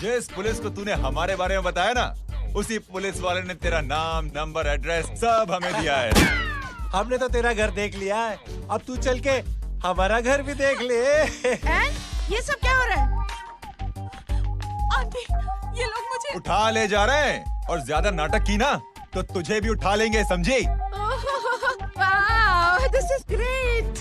जिस पुलिस को तूने हमारे बारे में बताया ना, उसी पुलिस वाले ने तेरा नाम, नंबर, एड्रेस सब हमें दिया है। हमने तो तेरा घर देख लिया है, अब तू चल के हमारा घर भी देख ले। ये सब क्या हो रहा है? आंटी, ये लोग मुझे उठा ले जा रहे हैं, और ज्यादा नाटक की ना तो तुझे भी उठा लेंगे, समझी? वाह, दिस इज ग्रेट।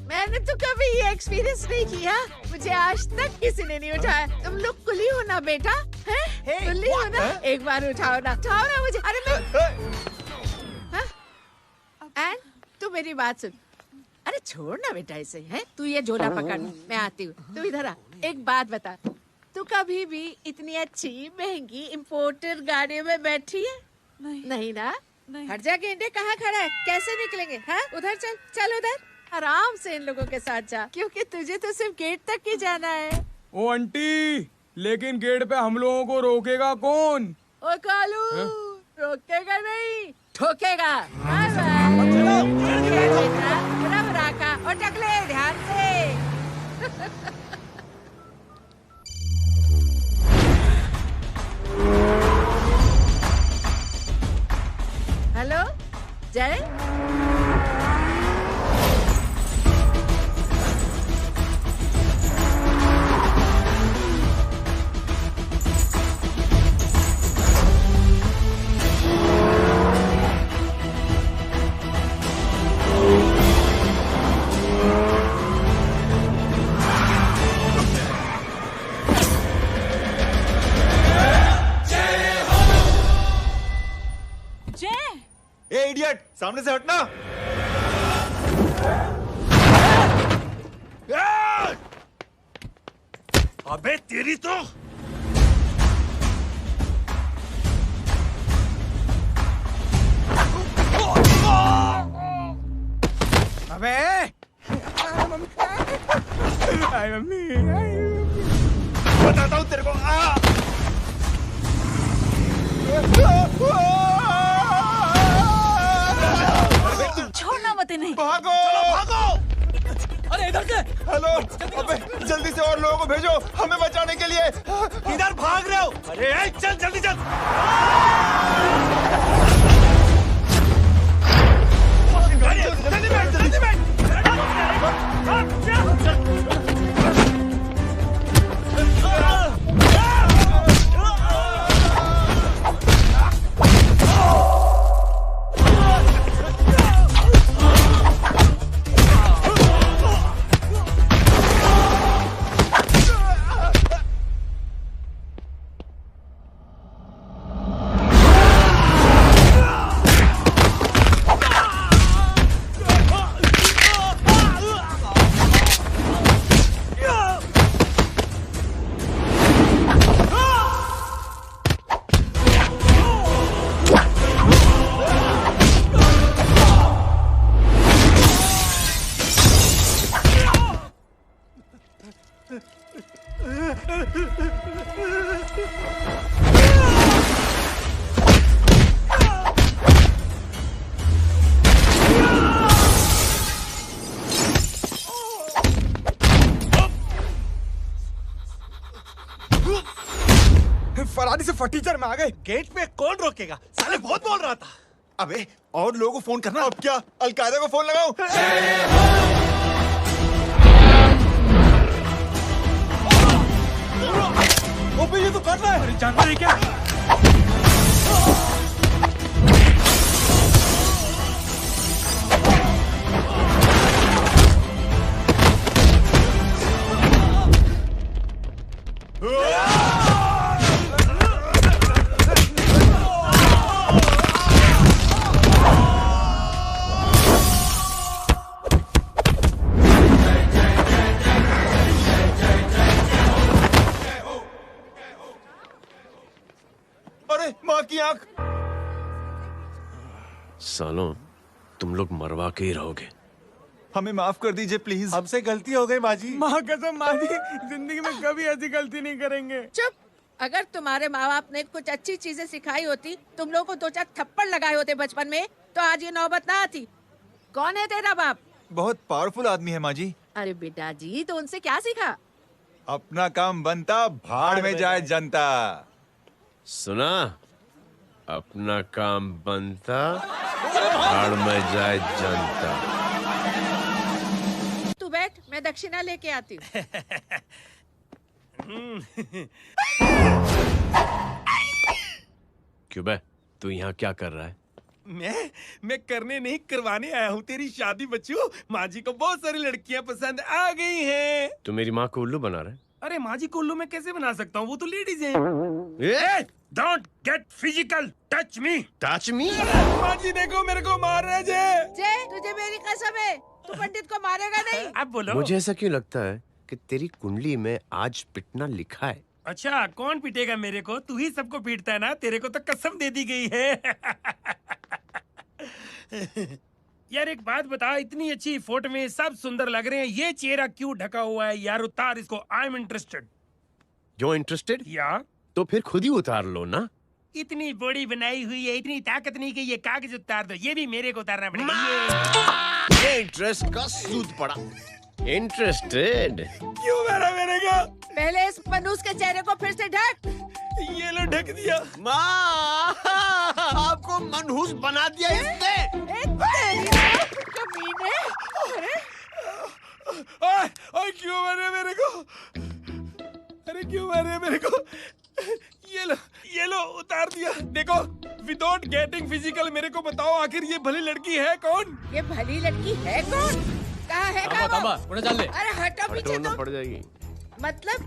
मैंने तो कभी ये एक्सपीरियंस नहीं किया, मुझे आज तक किसी ने नहीं उठाया। तुम लोग कुली हो ना बेटा, हैं? कुली हो ना? एक बार उठाओ ना मुझे। अरे मैं एंड तू मेरी बात सुन। अरे छोड़ ना बेटा इसे, हैं? तू ये झोला पकड़, मैं आती हूँ। तू इधर आ, एक बात बता, तू कभी भी इतनी अच्छी महंगी इम्पोर्टेड गाड़ी में बैठी है? नहीं ना? हट जा गेंडे, कहाँ खड़ा है? कैसे निकलेंगे? हाँ, उधर चल, चल उधर, आराम से इन लोगों के साथ जा, क्योंकि तुझे तो सिर्फ गेट तक ही जाना है। ओ आंटी, लेकिन गेट पे हम लोगों को रोकेगा कौन? ओ कालू, रोकेगा नहीं, ठोकेगा। Bye bye. बेटा, बराबर आका, और टकले ध्यान से। हेलो जय। ए इडियट, सामने से हटना। अबे तेरी तो अबे आई मम्मी, बताता हूँ तेरे को। छोड़ना मत नहीं। भागो, भागो। अरे इधर से। हेलो, अबे जल्दी से और लोगों को भेजो हमें बचाने के लिए। इधर भाग रहे हो? अरे चल जल्दी चल। जल्दी बैठ। फरारी से फटीचर में आ गए। गेट पे कौन रोकेगा? साले बहुत बोल रहा था। अबे और लोगों को फोन करना। अब क्या अलकायदा को फोन लगाऊं? ओबे ये तो कर रहा है। अरे जानता है क्या? माँ की आंख। सालों, तुम लोग मरवा के ही रहोगे। हमें माफ कर दीजिए प्लीज। हमसे गलती हो गई माँ जी। माँ कसम माँ जी, जिंदगी में कभी ऐसी गलती नहीं करेंगे। चुप। अगर तुम्हारे माँ बाप ने कुछ अच्छी चीजें सिखाई होती, तुम लोगों को 2-4 थप्पड़ लगाए होते बचपन में, तो आज ये नौबत ना आती। कौन है तेरा बाप? बहुत पावरफुल आदमी है माँ जी। अरे बेटा जी, तो उनसे क्या सीखा? अपना काम बनता, भाड़ में जाए जनता। सुना? अपना काम बनता, भाड़ में जाए जनता। तू बैठ, मैं दक्षिणा लेके आती हूँ। क्यों बे, तू यहाँ क्या कर रहा है? मैं करने नहीं करवाने आया हूँ तेरी शादी बच्चू। माँ जी को बहुत सारी लड़कियाँ पसंद आ गई हैं। तू मेरी माँ को उल्लू बना रहा है? अरे माँ जी को उल्लू मैं कैसे बना सकता हूँ, वो तो लेडीज हैं। Don't get physical, touch me. Touch me? माँ जी देखो मेरे को मार रहे जय। जय, तुझे मेरी कसम है, तू पंडित को मारेगा नहीं। अब बोलो। मुझे ऐसा क्यों लगता है कि तेरी कुंडली में आज पिटना लिखा है? अच्छा, कौन पीटेगा मेरे को? तू ही सबको पीटता है ना, तेरे को तो कसम दे दी गई है। यार एक बात बता, इतनी अच्छी फोटो में सब सुंदर लग रहे हैं, ये चेहरा क्यों ढका हुआ है? यार उतार इसको, आई एम इंटरेस्टेड। जो इंटरेस्टेड? या तो फिर खुद ही उतार लो ना। इतनी बॉडी बनाई हुई है, इतनी ताकत नहीं कि ये कागज उतार दो, ये भी मेरे को उतारना पड़ेगा। ये इंटरेस्ट का सूद पड़ा। इंटरेस्टेड? क्यों मारा मेरे को? पहले इस मनूस के चेहरे को फिर से ढक। ये लो ढक दिया। माँ, आपको मनहूस बना दिया इसने। कमीने। अरे ओए क्यों मारे मेरे को? अरे क्यों मारे मेरे को? ये लो उतार दिया। देखो, विदाउट गेटिंग फिजिकल मेरे को बताओ आखिर ये भली लड़की है कौन? ये भली लड़की है कौन? कहाँ है वो? अरे हटो पीछे तो। पड़ जाएगी। मतलब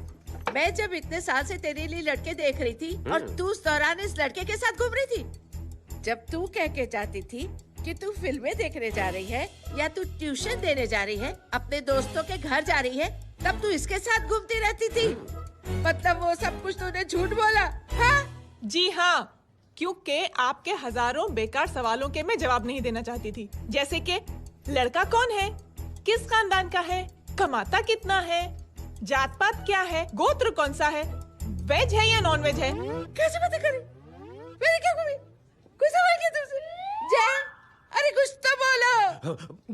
मैं जब इतने साल से तेरे लिए लड़के देख रही थी और तू उस दौरान इस लड़के के साथ घूम रही थी। जब तू कह के जाती थी कि तू फिल्में देखने जा रही है या तू ट्यूशन देने जा रही है, अपने दोस्तों के घर जा रही है, तब तू इसके साथ घूमती रहती थी। मतलब वो सब कुछ तूने झूठ बोला? हाँ? जी हाँ, क्योंकि आपके हजारों बेकार सवालों के मैं जवाब नहीं देना चाहती थी। जैसे कि लड़का कौन है, किस खानदान का है, कमाता कितना है, जात पात क्या है, गोत्र कौन सा है, वेज है या नॉन वेज है। कैसे बातें करी? मैंने क्या करी? कोई सवाल किया तुमसे? जय, अरे कुछ तो बोलो।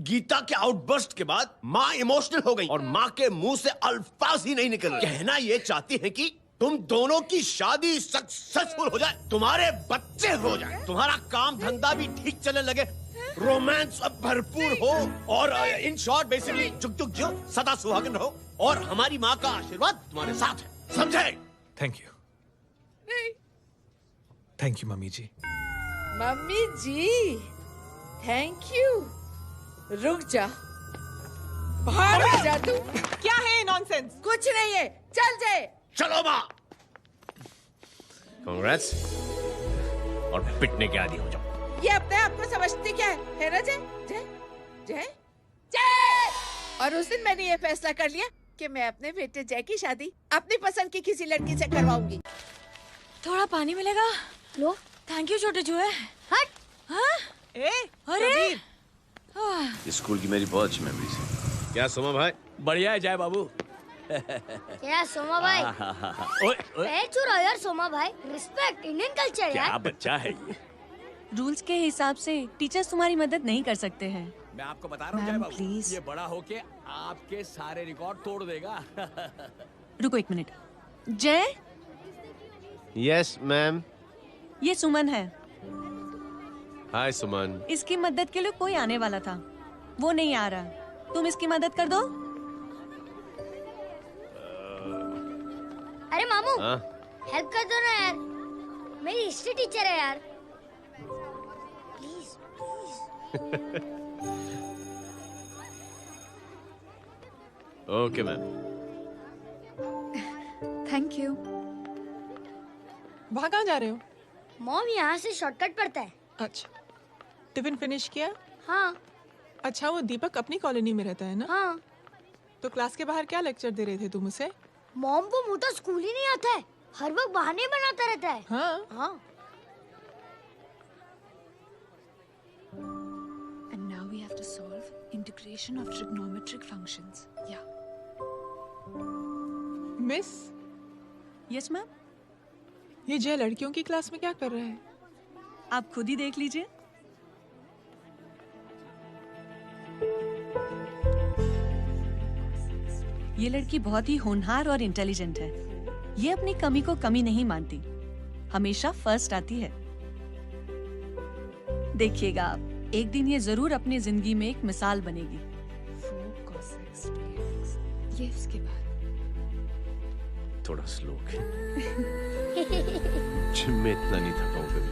गीता के आउटबर्स्ट के बाद माँ इमोशनल हो गई और माँ के मुंह से अल्फाज ही नहीं निकल रहे। कहना ये चाहती है कि तुम दोनों की शादी सक्सेसफुल हो जाए, तुम्हारे बच्चे हो जाए, तुम्हारा काम धंधा भी ठीक चलने लगे, रोमांस अब भरपूर हो और इन शॉर्ट बेसिकली जुग जुग जो सदा सुहागन रहो और हमारी माँ का आशीर्वाद तुम्हारे साथ है। समझे? Thank you. नहीं। Thank you mummy ji. Mummy ji, thank you. रुक जा, बाहर जा तू। क्या है नॉनसेंस? कुछ नहीं है, चल जाए। चलो माँ। कांग्रेस। और पिटने के आदी हो जाओ। ये अपने आप को समझती क्या है ना जय? जय जय जय। और उस दिन मैंने ये फैसला कर लिया कि मैं अपने बेटे जय की शादी अपनी पसंद की किसी लड़की से करवाऊंगी। थोड़ा पानी मिलेगा? लो। थैंक यू छोटे चूहे। हट। हाँ? अरे स्कूल की मेरी बहुत अच्छी मेमोरीज है। क्या सोमा भाई? बढ़िया है जय बाबू। क्या सोमा भाई? पैर चुरा यार सोमा भाई, रिस्पेक्ट इंडियन कल्चर यार। क्या बच्चा है ये? रूल्स के हिसाब से टीचर्स तुम्हारी मदद नहीं कर सकते हैं। मैं आपको बता रहा हूँ जय बाबू, ये बड़ा होके आपके सारे रिकॉर्ड तोड़ देगा। रुको एक मिनट। जय। Yes ma'am. ये सुमन है। हाय सुमन। इसकी मदद के लिए कोई आने वाला था, वो नहीं आ रहा। तुम इसकी मदद कर दो। अरे मामू, हेल्प कर दो ना यार, मेरी हिस्ट्री टीचर है यार। Please please. Okay ma'am. Thank you. वहाँ कहाँ जा रहे हो? मॉम यहाँ से शॉर्टकट पड़ता है। अच्छा, टिफिन फिनिश किया? हाँ। अच्छा, वो दीपक अपनी कॉलोनी में रहता है ना? हाँ। तो क्लास के बाहर क्या लेक्चर दे रहे थे तुम उसे? मॉम को मुँह तो स्कूल ही नहीं आता है, हर वक्त बहाने बनाता रहता है। हाँ हाँ। And now we have to solve integration of trigonometric functions. Yeah. Miss, Yes ma'am. ये जय लड़कियों की क्लास में क्या कर रहा है? आप खुद ही देख लीजिए। ये लड़की बहुत ही होनहार और इंटेलिजेंट है। ये अपनी कमी को कमी नहीं मानती, हमेशा फर्स्ट आती है। देखिएगा आप, एक दिन ये जरूर अपनी जिंदगी में एक मिसाल बनेगी। ये उसके बाद थोड़ा स्लो जिम में इतना नहीं थका हूं कभी।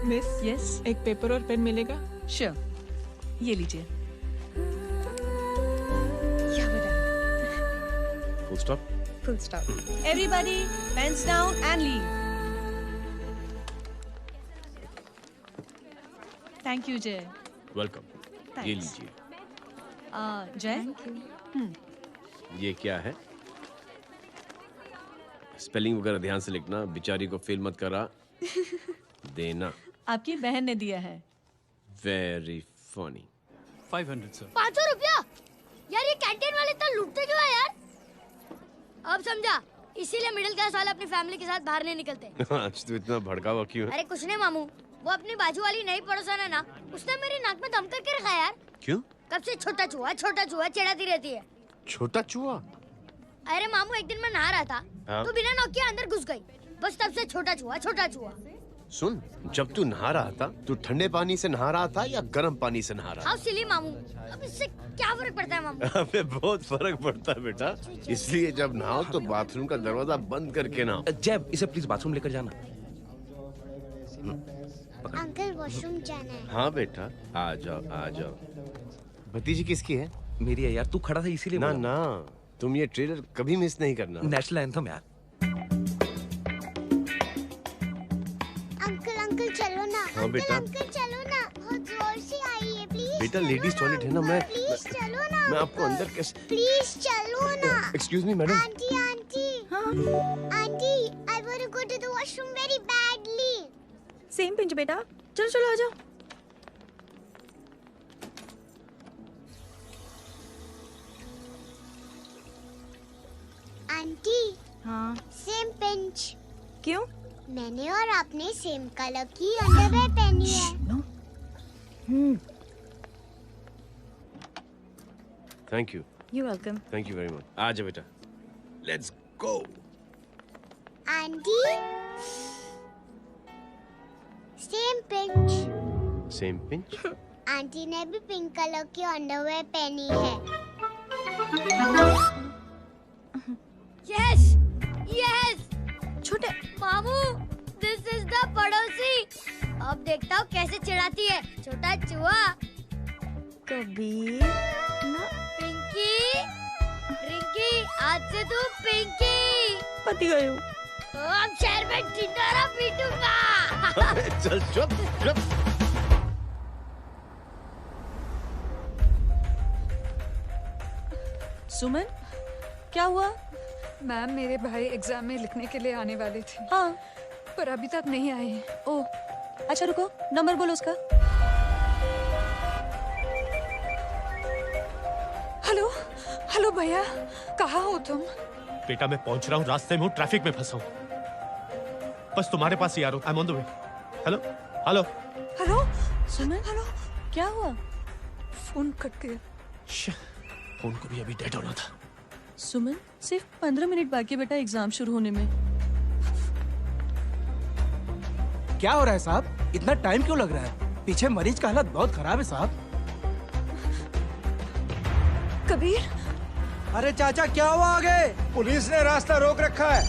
मिस, यस, एक पेपर और पेन मिलेगा? श्योर, ये लीजिए। Full stop. Full stop. Everybody pens down and leave. Thank you Jay. Welcome. ये लीजिए। जय, ये क्या है? स्पेलिंग वगैरह ध्यान से लिखना, बेचारी को फेल मत करा देना। आपकी बहन ने दिया है। Very funny. 500 सर। 500 रुपया? यार ये कैंटीन वाले तो लूटते क्यों है यार? अब समझा, इसीलिए मिडिल क्लास वाले अपनी फैमिली के साथ बाहर नहीं निकलते। आज तो इतना भड़का हुआ क्यों है? अरे कुछ नहीं मामू, वो अपनी बाजू वाली नई पड़ोसन है ना, उसने मेरी नाक में दम करके रखा यार। क्यों? कब से छोटा चूहा चिढ़ाती रहती है। छोटा चूहा? अरे मामू, एक दिन मैं नहा रहा था, हाँ? तो बिना नॉक के अंदर घुस गई। बस तब से छोटा चूहा। सुन, जब तू नहा रहा था, तू ठंडे पानी से नहा रहा था या गर्म पानी से नहा रहा था? हाउ सिली मामू, अब इससे क्या फर्क पड़ता है मामू? अबे बहुत फर्क पड़ता है बेटा, इसलिए जब नहाओ तो बाथरूम का दरवाजा बंद करके नहाओ। जैब, इसे प्लीज बाथरूम लेकर जाना। अंकल वॉशरूम जाना है। हाँ बेटा, आ जाओ। भतीजी किसकी है? मेरी है यार, तू खड़ा था इसीलिए ना बोला। ना, तुम ये ट्रेलर कभी मिस नहीं करना। नेशनल एंथम यार। अंकल चलो ना। हाँ बेटा। अंकल चलो ना, बहुत जोर से आई है, प्लीज। बेटा लेडीज टॉयलेट है ना, प्लीज चलो ना। मैं आपको अंदर कैसे? प्लीज चलो ना। Excuse me madam. Aunty, I want to go to the washroom very badly. Same pinch बेटा, चलो आ जाओ। आंटी। हाँ। Same pinch. क्यों? मैंने और आपने सेम कलर की अंडरवेयर पहनी है। Thank you. You welcome. Thank you very much. आ जाओ बेटा, let's go. Aunty, same pinch. Same pinch? Aunty ने भी पिंक कलर की अंडरवेयर पहनी है। Yes yes. छोटे मामू, दिस इज द पड़ोसी। अब देखता हूँ कैसे चिढ़ाती है छोटा चूहा। कबीर ना। पिंकी, रिंकी, आज से तू पिंकी। पति गई हूँ। अब शहर में ढिंढोरा पीटूंगा। चल चुप। सुमन, क्या हुआ? मैम, मेरे भाई एग्जाम में लिखने के लिए आने वाले थे। हाँ, पर अभी तक नहीं आए हैं। ओह, अच्छा रुको, नंबर बोलो उसका। हेलो भैया, कहाँ हो तुम? बेटा मैं पहुंच रहा हूँ, रास्ते में हूँ, ट्रैफिक में फंसा हूँ। बस तुम्हारे पास ही आ रहा हूँ। I am on the way. Hello. Suman, क्या हुआ? फोन कट गया। फोन को भी अभी डेड होना था। सुमन, सिर्फ 15 मिनट बाकी है बेटा एग्जाम शुरू होने में। क्या हो रहा है साहब? इतना टाइम क्यों लग रहा है? पीछे मरीज का हालत बहुत खराब है साहब। कबीर। अरे चाचा, क्या हुआ आगे? पुलिस ने रास्ता रोक रखा है।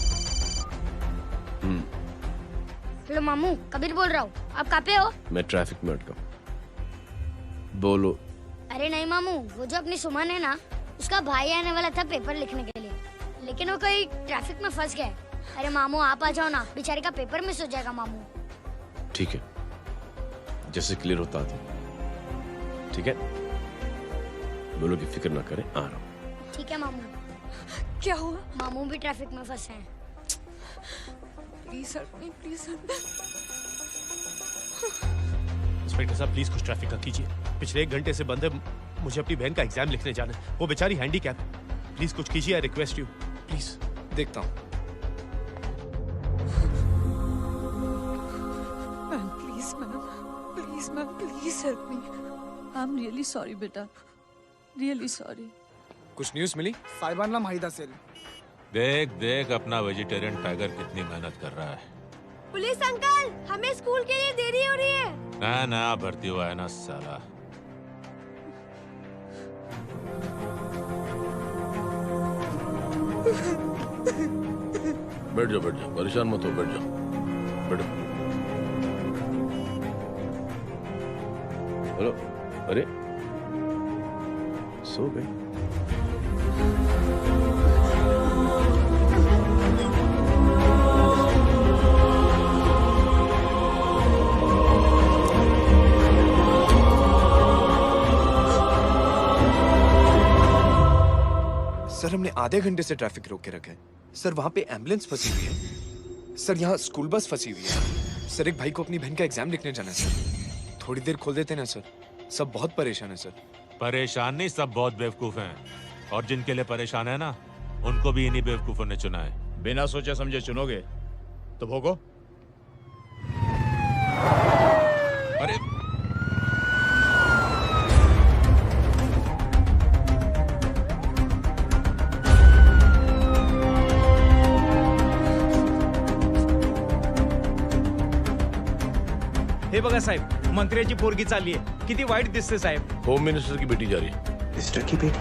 हेलो मामू, कबीर बोल रहा हूँ। आप कहाँ पे हो? मैं ट्रैफिक में अटका। बोलो। अरे नहीं मामू, वो जो अपनी सुमन है ना, उसका भाई आने वाला था पेपर लिखने के लिए, लेकिन वो कहीं ट्रैफिक में फंस गया। अरे मामू आप आ जाओ ना, बेचारे का पेपर मिस हो जाएगा मामू। ठीक है, जैसे क्लियर होता था। ठीक है, बोलो कि फिक्र ना करें, आ रहा हूँ। ठीक है मामू। क्या हुआ? मामू भी ट्रैफिक में फंसे हैं। Please help me, please help. Inspector साहब प्लीज कुछ ट्रैफिक का कीजिए। पिछले 1 घंटे से बंद है, मुझे अपनी बहन का एग्जाम लिखने जाना है। वो बेचारी हैंडीकैप है। प्लीज कुछ कीजिए, आई रिक्वेस्ट यू प्लीज। देखता हूँ। Ma'am please help me. I am really sorry बेटा, रियली सॉरी। कुछ न्यूज़ मिली? साहिबानला माहिदा सेल। देख देख अपना वेजिटेरियन टाइगर कितनी मेहनत कर रहा है। पुलिस अंकल, हमें स्कूल के लिए देरी हो रही है। ना ना भर्ती हुआ है ना साला। बैठ जाओ परेशान मत हो, बैठ जाओ बैठो। हेलो, अरे सो गए? सर हमने आधे घंटे से ट्रैफिक रोक के रखा है। सर वहाँ पे एम्बुलेंस फंसी हुई है। सर यहाँ स्कूल बस फंसी हुई है। सर एक भाई को अपनी बहन का एग्जाम लिखने जाना है सर। थोड़ी देर खोल देते ना सर। सब बहुत परेशान है सर। परेशान नहीं, सब बहुत बेवकूफ हैं। और जिनके लिए परेशान है ना, उनको भी इन्हीं बेवकूफों ने चुना है। बिना सोचे समझे चुनोगे तो भोगो। अरे हे बघा साहेब, मंत्र्याची पोरगी चालली आहे. किती वाईट दिसते साहेब. होम मिनिस्टर की बेटी जा रही है। मिनिस्टर की बेटी?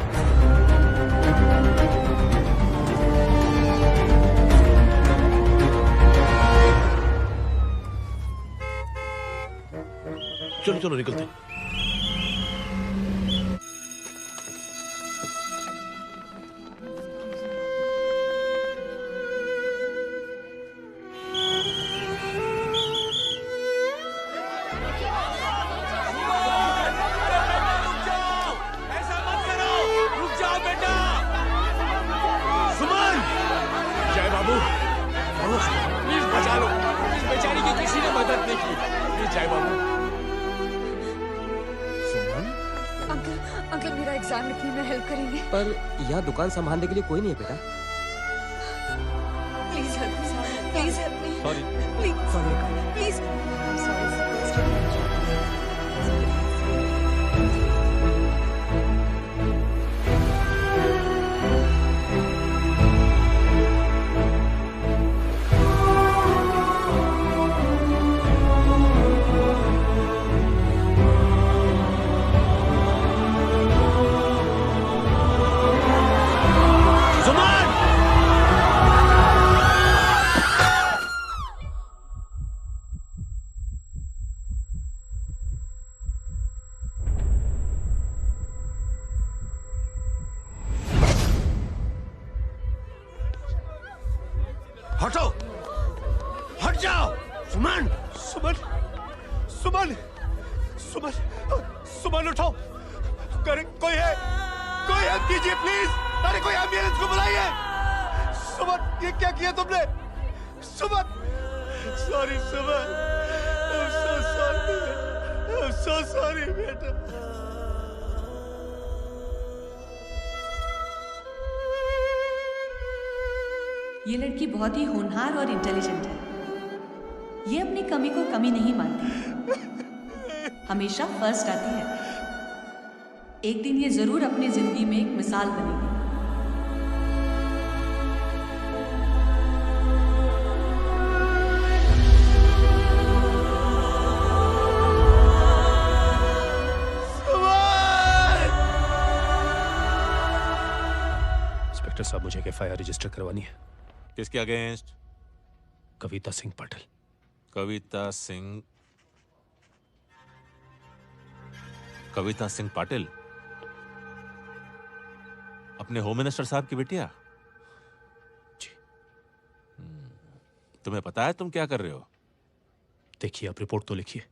चलो चलो निकलते हैं। अंकल मेरा एग्जाम लिखने में हेल्प करेंगे? पर यहाँ दुकान संभालने के लिए कोई नहीं है बेटा। Please help me, please help me. Sorry. Please हटो, हट जाओ। सुमन, सुमन, सुमन, सुमन, सुमन उठो। करे कोई है, कोई हेल्प कीजिए प्लीज। अरे कोई एम्बुलेंस को बुलाइए। सुमन, ये क्या किया तुमने? Suman, sorry Suman, I'm so sorry, I'm so sorry बेटा। ये लड़की बहुत ही होनहार और इंटेलिजेंट है। ये अपनी कमी को कमी नहीं मानती, हमेशा फर्स्ट आती है। एक दिन ये जरूर अपनी जिंदगी में एक मिसाल बनेगी। इंस्पेक्टर साहब, मुझे एफआईआर रजिस्टर करवानी है। किसके अगेंस्ट? कविता सिंह पाटिल। कविता सिंह पाटिल अपने होम मिनिस्टर साहब की बेटिया? जी। तुम्हें पता है तुम क्या कर रहे हो? देखिए, आप रिपोर्ट तो लिखिए।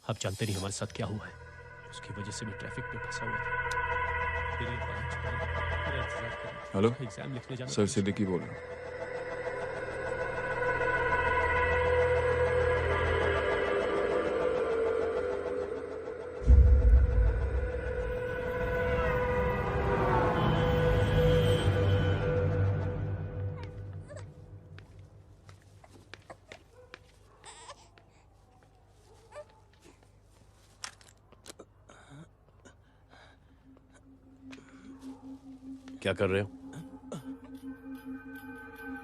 आप जानते नहीं हमारे साथ क्या हुआ है। उसकी वजह से मैं ट्रैफिक में फंसा हुआ था। हेलो एग्जाम लिखने जाना। सर सिद्दीकी बोल रहा हूँ। क्या कर रहे हो?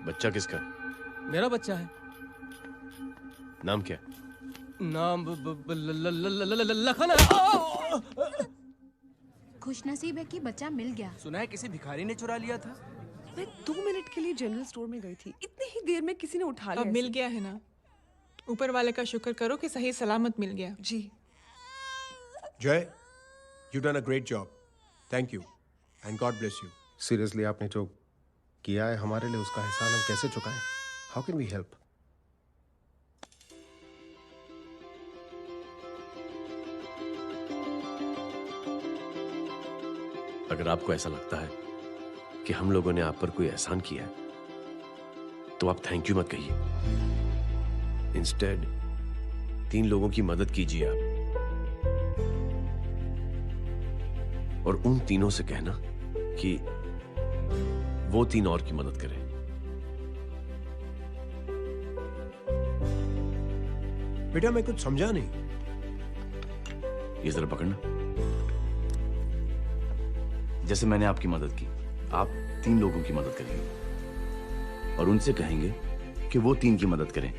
बच्चा किसका? मेरा बच्चा है। नाम क्या? नाम लखन है। खुशनसीब है कि बच्चा मिल गया। सुना है किसी भिखारी ने चुरा लिया था। मैं 2 मिनट के लिए जनरल स्टोर में गई थी, इतनी ही देर में किसी ने उठा लिया। अब मिल गया है ना, ऊपर वाले का शुक्र करो कि सही सलामत मिल गया। जी। जय, you done a great job. Thank you and God bless you. Seriously आपने जो किया है हमारे लिए, उसका एहसान हम कैसे चुकाएं? How can we help? अगर आपको ऐसा लगता है कि हम लोगों ने आप पर कोई एहसान किया है, तो आप थैंक यू मत कहिए। इंस्टेड 3 लोगों की मदद कीजिए आप, और उन तीनों से कहना कि वो 3 और की मदद करें। बेटा मैं कुछ समझा नहीं। ये जरा पकड़ना। जैसे मैंने आपकी मदद की, आप 3 लोगों की मदद करेंगे और उनसे कहेंगे कि वो 3 की मदद करें।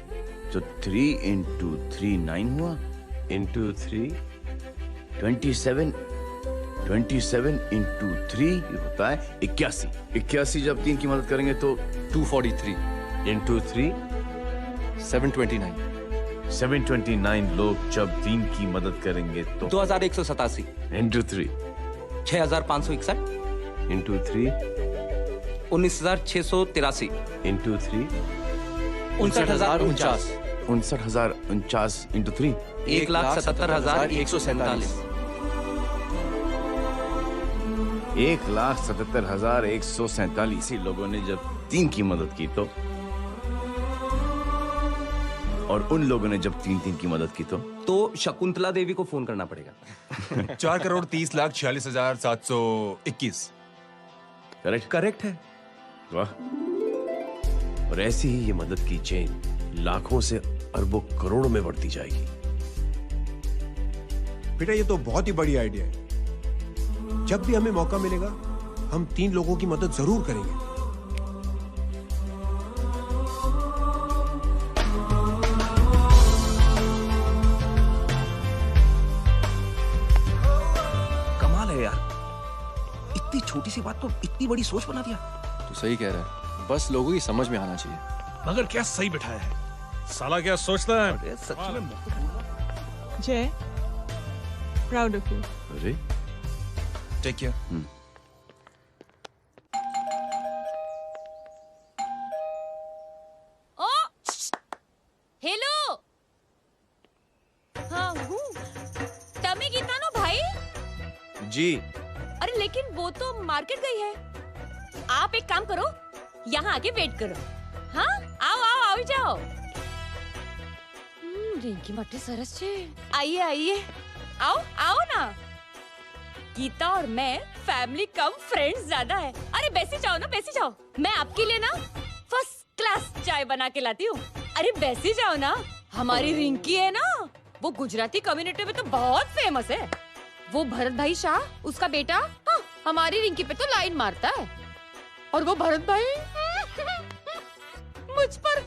तो 3 into 3 9 हुआ, into 3 27, 27 into 3 होता है 81। 81 जब 3 की मदद करेंगे तो 243 into 3 729 729 लोग जब 3 की मदद करेंगे तो 2187 into 3 6561 into 3 19683 into 3 59049 59049 into 3 1,77,147 1,77,147 लोगों ने जब 3 की मदद की तो, और उन लोगों ने जब 3 की मदद की तो शकुंतला देवी को फोन करना पड़ेगा। 4,30,46,721। करेक्ट है। वाह। और ऐसी ही ये मदद की चेन लाखों से अरबों करोड़ों में बढ़ती जाएगी। बेटा ये तो बहुत ही बड़ी आइडिया है। जब भी हमें मौका मिलेगा हम 3 लोगों की मदद जरूर करेंगे। कमाल है यार, इतनी छोटी सी बात को इतनी बड़ी सोच बना दिया। तू सही कह रहा है, बस लोगों की समझ में आना चाहिए। मगर क्या सही बिठाया है, साला क्या सोचता है। सच में जय, प्राउड ऑफ यू। अरे टेक केयर। ओ हेलो। हाँ हूँ। टमी गीता नो भाई। जी। अरे लेकिन वो तो मार्केट गई है। आप एक काम करो, यहाँ आके वेट करो। हाँ आओ आओ आओ जाओ। रिंकी मट्टी सरस छे। आइए आइए, आओ आओ ना। गीता और मैं फैमिली कम फ्रेंड्स ज्यादा है। अरे बैसी जाओ ना, बैसी जाओ। मैं आपके लिए ना फर्स्ट क्लास चाय बना के लाती हूँ। अरे बैसी जाओ ना। हमारी रिंकी है ना, वो गुजराती कम्युनिटी में तो बहुत फेमस है। वो भरत भाई शाह, उसका बेटा, हाँ, हमारी रिंकी पे तो लाइन मारता है। और वो भरत भाई मुझ पर।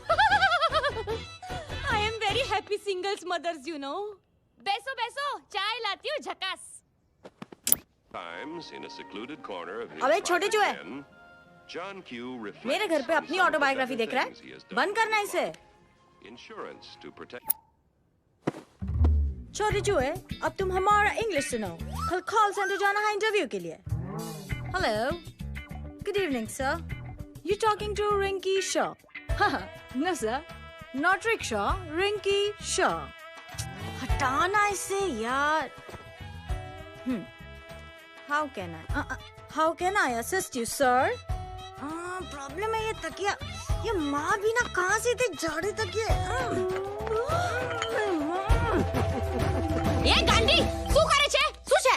I am very happy singles mothers you know. बैसो बैसो, चाय लाती हूँ झकास। अबे छोटे चूहे, मेरे घर पे अपनी ऑटोबायोग्राफी देख रहा है? बंद करना इसे। छोटे चूहे, अब तुम हमारा इंग्लिश सुनो। कल कॉल सेंटर जाना है इंटरव्यू के लिए। Hello, good evening sir. You talking to Rinki Shaw? No sir, not rickshaw, Rinki Shaw. हटाना इसे यार। How can I assist you, sir? Problem है ये तकिया, ये माँ भी ना कहाँ से इतने झाड़े तकिए। ये गांडी, શું કરે છે? શું છે?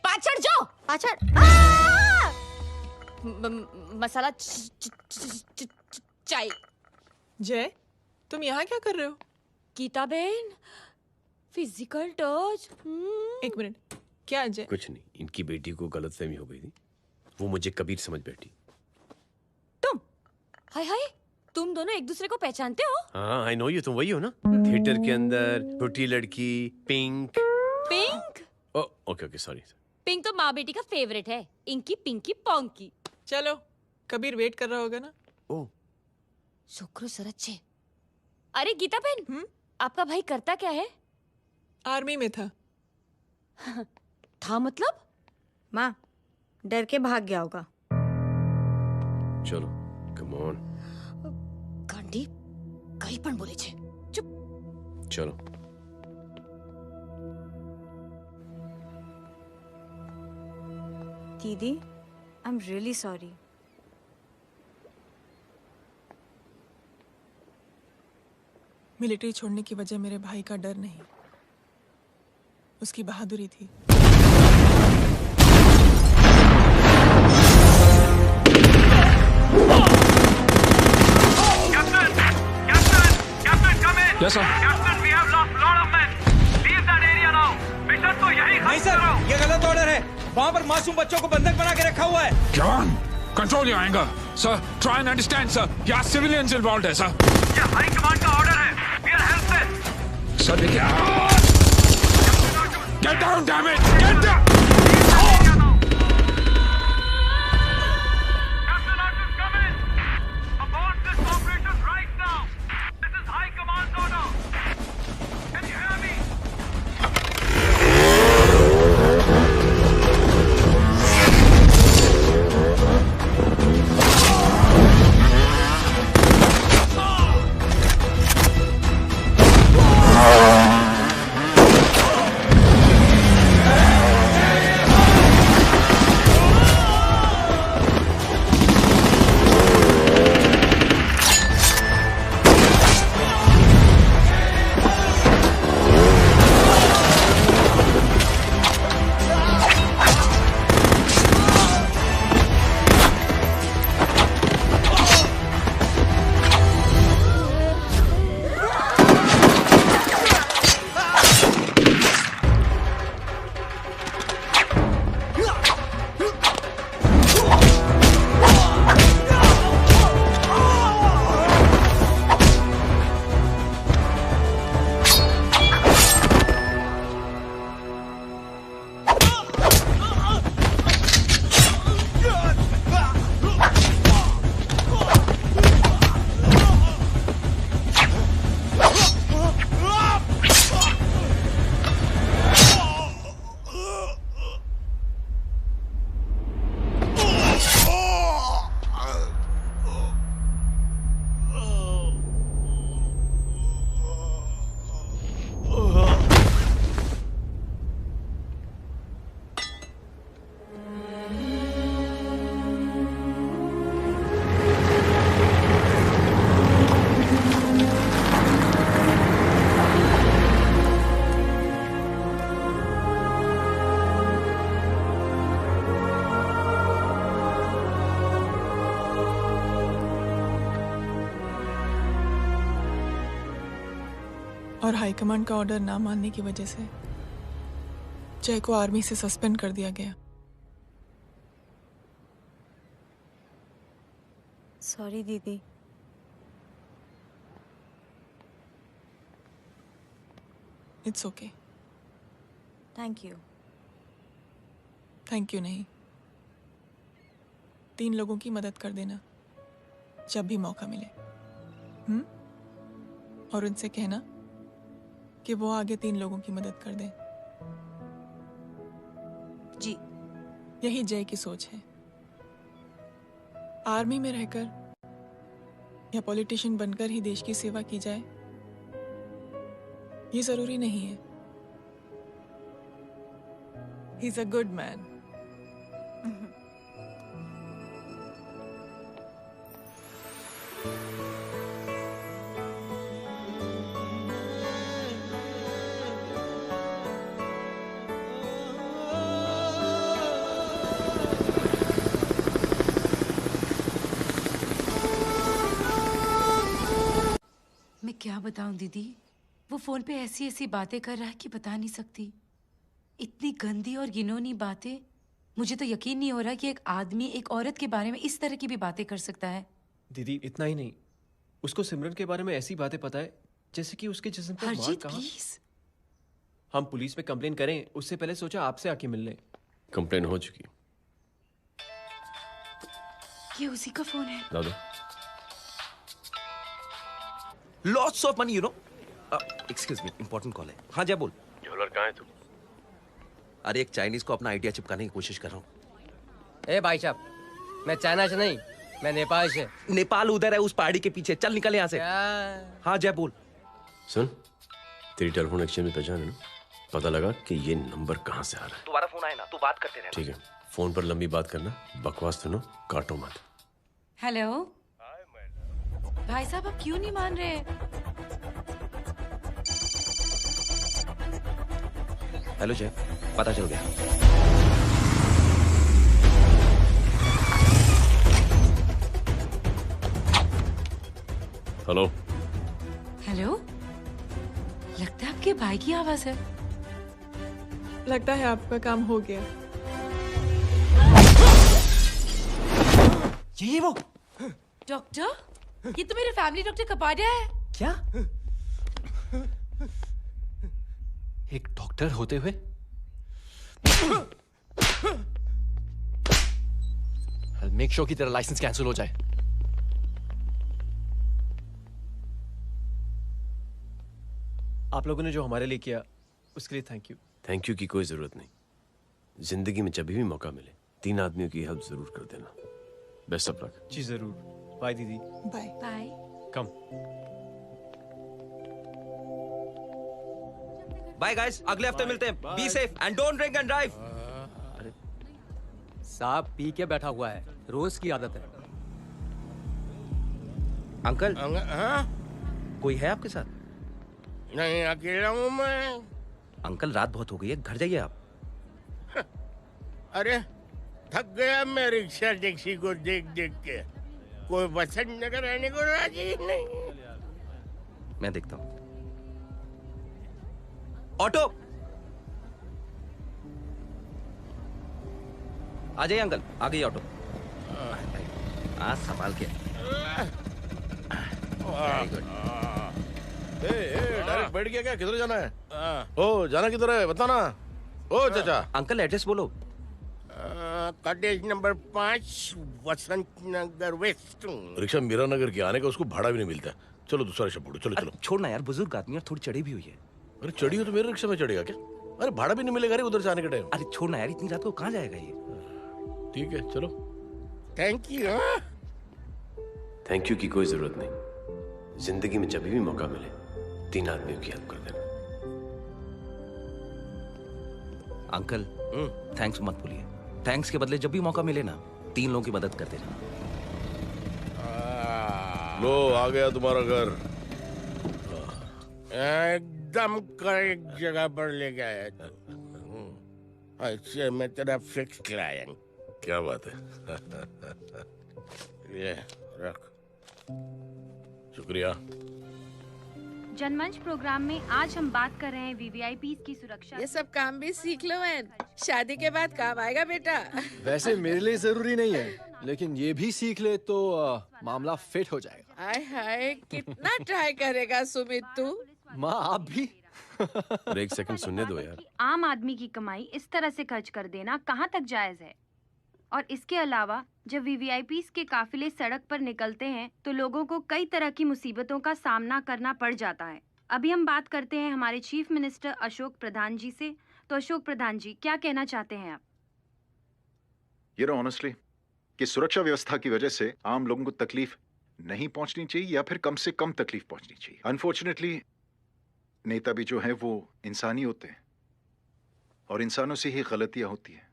પાછળ જો, પાછળ। मसाला चाय। जय, तुम यहाँ क्या कर रहे हो? गीता बहन, फिजिकल टच। एक मिनट, क्या जय? कुछ नहीं, इनकी बेटी को गलतफहमी हो गई थी वो मुझे कबीर समझ बैठी। हाय हाय, तुम दोनों एक दूसरे को पहचानते हो? हाँ, आई नो यू, तुम वही हो ना? थिएटर के अंदर छोटी लड़की pink. Pink? Okay okay, sorry. Pink तो माँ बेटी का फेवरेट है, इंकी पिंकी पोंकी। चलो, कबीर वेट कर रहा होगा ना? ओ शुक्र सरच्चे। अरे गीता बहन, आपका भाई करता क्या है? आर्मी में था। था मतलब? माँ, डर के भाग गया होगा। चलो, कम ऑन। गांडी, कहीं पण बोले छे। चुप। चलो। दीदी, I am really sorry. Military छोड़ने की वजह मेरे भाई का डर नहीं, उसकी बहादुरी थी। Yes, sir. Captain, we have lost lot of men. Leave that area now. Mission तो यही नहीं सर, ये गलत ऑर्डर है। वहाँ पर मासूम बच्चों को बंधक बना के रखा हुआ है। John, control your anger. Sir, try and understand, sir. यहाँ civilians involved है, sir. ये हाई कमांड का ऑर्डर है। We are helpless. Sir, देखिए। Get down, damn it! Get down! और हाईकमांड का ऑर्डर ना मानने की वजह से जय को आर्मी से सस्पेंड कर दिया गया। सॉरी दीदी। It's okay. Thank you. Thank you नहीं, 3 लोगों की मदद कर देना जब भी मौका मिले। और उनसे कहना कि वो आगे 3 लोगों की मदद कर दें। जी। यही जय की सोच है। आर्मी में रहकर या पॉलिटिशियन बनकर ही देश की सेवा की जाए, ये जरूरी नहीं है। He is a good man. मैं क्या बताऊं दीदी, वो फोन पे ऐसी ऐसी बातें कर रहा है कि बता नहीं सकती। इतनी गंदी और घिनौनी बातें मुझे तो यकीन नहीं हो रहा कि एक आदमी एक औरत के बारे में इस तरह की भी बातें कर सकता है। दीदी इतना ही नहीं, उसको सिमरन के बारे में ऐसी बातें पता है जैसे कि उसके जिस्म पर मार हरजीत कहाँ। प्लीज। हम पुलिस में कंप्लेन करें उससे पहले सोचा आपसे आके मिल लें। कंप्लेन हो चुकी। ये उसी का फोन है। दादा lots of money, you know. Excuse me, important call है। हाँ जय बोल। ज्वेलर कहाँ है तू? अरे एक चाइनीज को अपना आइडिया चिपकाने की कोशिश कर रहा हूँ। ए भाई साहब, मैं चाइना से नहीं, मैं नेपाल से। नेपाल उधर है, उस पहाड़ी के पीछे। चल निकल यहाँ से। हाँ जय बोल। सुन, तेरी टेलीफोन एक्सचेंज में पहचान है ना? पता लगा कि ये नंबर कहाँ से आ रहा है। तुम्हारा फोन आए ना, तू बात करते रहना। ठीक है, फोन पर लंबी बात करना, बकवास सुनो, काटो मत। हेलो भाई साहब, आप क्यों नहीं मान रहे? हेलो जय, पता चल गया। हेलो हेलो, लगता है आपके भाई की आवाज है। लगता है आपका काम हो गया। ये वो डॉक्टर, ये तो मेरे फैमिली डॉक्टर कपाडिया है। क्या? एक डॉक्टर होते हुए? मेक श्योर कि तेरा लाइसेंस कैंसिल हो जाए। आप लोगों ने जो हमारे लिए किया उसके लिए थैंक यू। थैंक यू की कोई जरूरत नहीं। जिंदगी में जब भी मौका मिले 3 आदमियों की हेल्प जरूर कर देना। Best of luck. जी जरूर। बाय दीदी। Bye bye. Come. Bye guys, अगले हफ्ते मिलते हैं। Be safe and don't drink and drive. साहब पी के बैठा हुआ है, रोज की आदत है। अंकल हाँ? कोई है आपके साथ? नहीं, अकेला हूँ मैं। अंकल रात बहुत हो गई है, घर जाइए आप। अरे थक गया मैं रिक्शा टैक्सी को देख देख के। कोई वसंत नगर रहने को राजी नहीं। मैं देखता हूँ। ऑटो आ जाइए अंकल, आ गई ऑटो। आज संभाल के। Very good. डायरेक्ट बैठ गया क्या? किधर जाना है? ओ जाना किधर है बताना। ओ चाचा। अंकल एड्रेस बोलो। कॉटेज नंबर 5 वसंत नगर वेस्ट। रिक्शा मीरा नगर की आने का उसको भाड़ा भी नहीं मिलता। चलो दूसरा रिक्शा पकड़ो। चलो चलो। छोड़ना यार, बुजुर्ग आदमी और थोड़ी चढ़ी भी हुई है। अरे चढ़ी हो तो मेरे रिक्शा में चढ़ेगा क्या? अरे भाड़ा भी नहीं मिलेगा रे उधर से आने के टाइम। अरे छोड़ना यार, इतनी रात को कहाँ जाएगा ये? ठीक है चलो। Thank you. थैंक यू की कोई जरूरत नहीं। जिंदगी में जब भी मौका मिले 3 आदमियों की हेल्प कर देना। अंकल थैंक्स मत भूलिए। थैंक्स के बदले जब भी मौका मिले ना 3 लोगों की मदद कर देना। लो आ गया तुम्हारा घर। एकदम करेक्ट जगह पर ले गया। अच्छा मैं तेरा फिक्स क्लाइंट। क्या बात है। ये रख। शुक्रिया। जनमंच प्रोग्राम में आज हम बात कर रहे हैं वीवीआईपीज़ की सुरक्षा। ये सब काम भी सीख लो मैन, शादी के बाद काम आएगा बेटा। वैसे मेरे लिए जरूरी नहीं है, लेकिन ये भी सीख ले तो मामला फिट हो जाएगा। हाय हाय, कितना ट्राई करेगा सुमित तू? माँ आप भी। और एक सेकंड सुनने दो यार। आम आदमी की कमाई इस तरह से खर्च कर देना कहाँ तक जायज है? और इसके अलावा जब वीवीआईपीज़ के काफिले सड़क पर निकलते हैं तो लोगों को कई तरह की मुसीबतों का सामना करना पड़ जाता है। अभी हम बात करते हैं हमारे चीफ मिनिस्टर अशोक प्रधान जी से। तो अशोक प्रधान जी, क्या कहना चाहते हैं आप? ये ऑनेस्टली कि सुरक्षा व्यवस्था की वजह से आम लोगों को तकलीफ नहीं पहुंचनी चाहिए या फिर कम से कम तकलीफ पहुंचनी चाहिए। अनफॉर्चुनेटली नेता भी जो है वो इंसानी होते हैं और इंसानों से ही गलतियां होती हैं।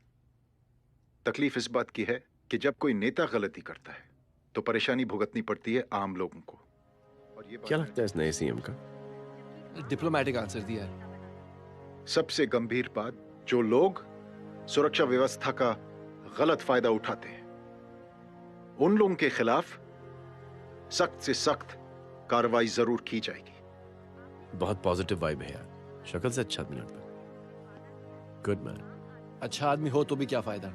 तकलीफ इस बात की है कि जब कोई नेता गलती करता है तो परेशानी भुगतनी पड़ती है आम लोगों को। और ये क्या लगता है इस नए सीएम का? डिप्लोमेटिक आंसर दिया है। सबसे गंभीर बात, जो लोग सुरक्षा व्यवस्था का गलत फायदा उठाते हैं उन लोगों के खिलाफ सख्त से सख्त कार्रवाई जरूर की जाएगी। बहुत पॉजिटिव वाइब है यार, शक्ल से अच्छा आदमी लगता है। Good man. अच्छा आदमी हो तो भी क्या फायदा,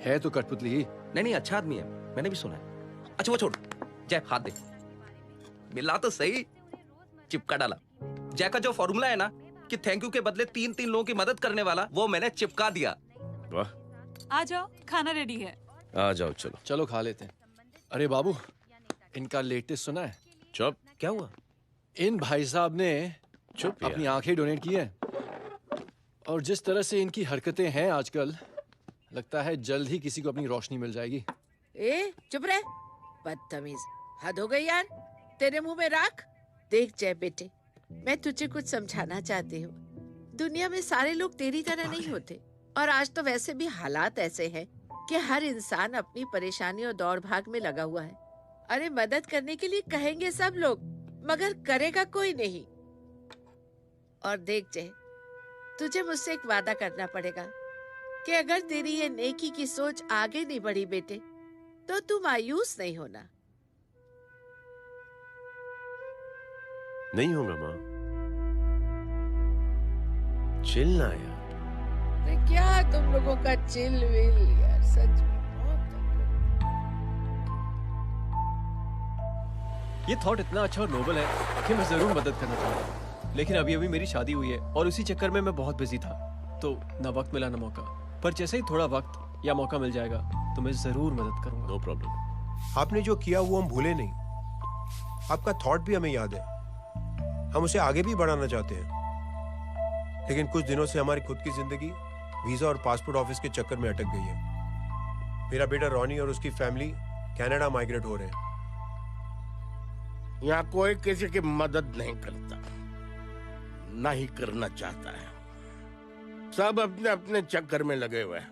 है तो कठपुतली ही। नहीं, अच्छा आदमी है, मैंने भी सुना है। अच्छा वो छोड़, जय हाथ दे। मिला तो सही, चिपका डाला। जय का जो फॉर्मूला है ना कि थैंक यू के बदले 3 लोगों की मदद करने वाला, वो मैंने चिपका दिया। वाह, आ जाओ, खाना रेडी है। आ जाओ, चलो चलो खा लेते हैं। अरे बाबू, इनका लेटेस्ट सुना है? चुप। क्या हुआ? इन भाई साहब ने चुप अपनी आंखें डोनेट की है, और जिस तरह से इनकी हरकतें हैं आजकल, लगता है जल्द ही किसी को अपनी रोशनी मिल जाएगी। ए चुप रहे, बदतमीज, हद हो गई यार। तेरे मुंह में राख। देख जय बेटे, मैं तुझे कुछ समझाना चाहती हूँ। दुनिया में सारे लोग तेरी तरह नहीं होते, और आज तो वैसे भी हालात ऐसे हैं कि हर इंसान अपनी परेशानी और दौड़ भाग में लगा हुआ है। अरे मदद करने के लिए कहेंगे सब लोग, मगर करेगा कोई नहीं। और देख जय, तुझे मुझसे एक वादा करना पड़ेगा कि अगर तेरी ये नेकी की सोच आगे नहीं बढ़ी बेटे, तो तू मायूस नहीं होना। नहीं होगा माँ, चिल ना यार। अरे क्या तुम लोगों का चिल विल यार, सच में। ये थॉट इतना अच्छा और नोबल है कि मैं जरूर मदद करना चाहूंगा, लेकिन अभी अभी मेरी शादी हुई है और उसी चक्कर में मैं बहुत बिजी था, तो ना वक्त मिला ना मौका। पर जैसे ही थोड़ा वक्त या मौका मिल जाएगा तो मैं जरूर मदद करूंगा। No problem. आपने जो किया वो हम भूले नहीं। आपका थॉट भी हमें याद है, हम उसे आगे भी बढ़ाना चाहते हैं। लेकिन कुछ दिनों से हमारी खुद की जिंदगी वीजा और पासपोर्ट ऑफिस के चक्कर में अटक गई है। मेरा बेटा रॉनी और उसकी फैमिली कनाडा माइग्रेट हो रहे हैं। यहाँ कोई किसी की मदद नहीं करता, ना ही करना चाहता है। सब अपने अपने चक्कर में लगे हुए हैं।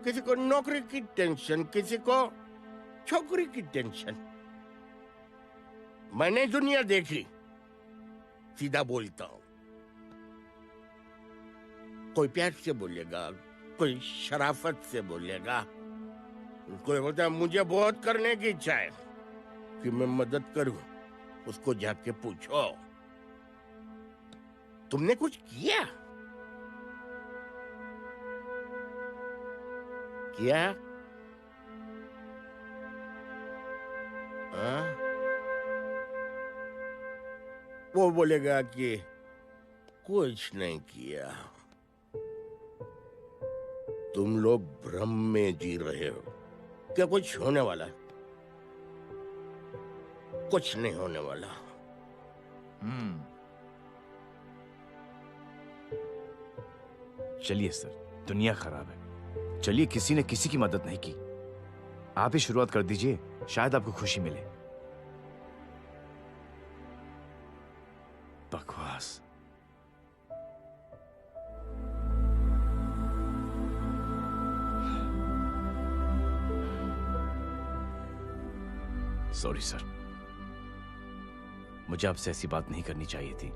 किसी को नौकरी की टेंशन, किसी को छोकरी की टेंशन। मैंने दुनिया देखी, सीधा बोलता हूं। कोई प्यार से बोलेगा, कोई शराफत से बोलेगा, कोई बोलता है मुझे बहुत करने की इच्छा है कि मैं मदद करूं। उसको जाके पूछो, तुमने कुछ किया? किया? हाँ? वो बोलेगा कि कुछ नहीं किया। तुम लोग भ्रम में जी रहे हो। क्या कुछ होने वाला है? कुछ नहीं होने वाला। चलिए सर, दुनिया खराब है। चलिए, किसी ने किसी की मदद नहीं की, आप ही शुरुआत कर दीजिए, शायद आपको खुशी मिले। बकवास। सॉरी सर, मुझे आपसे ऐसी बात नहीं करनी चाहिए थी।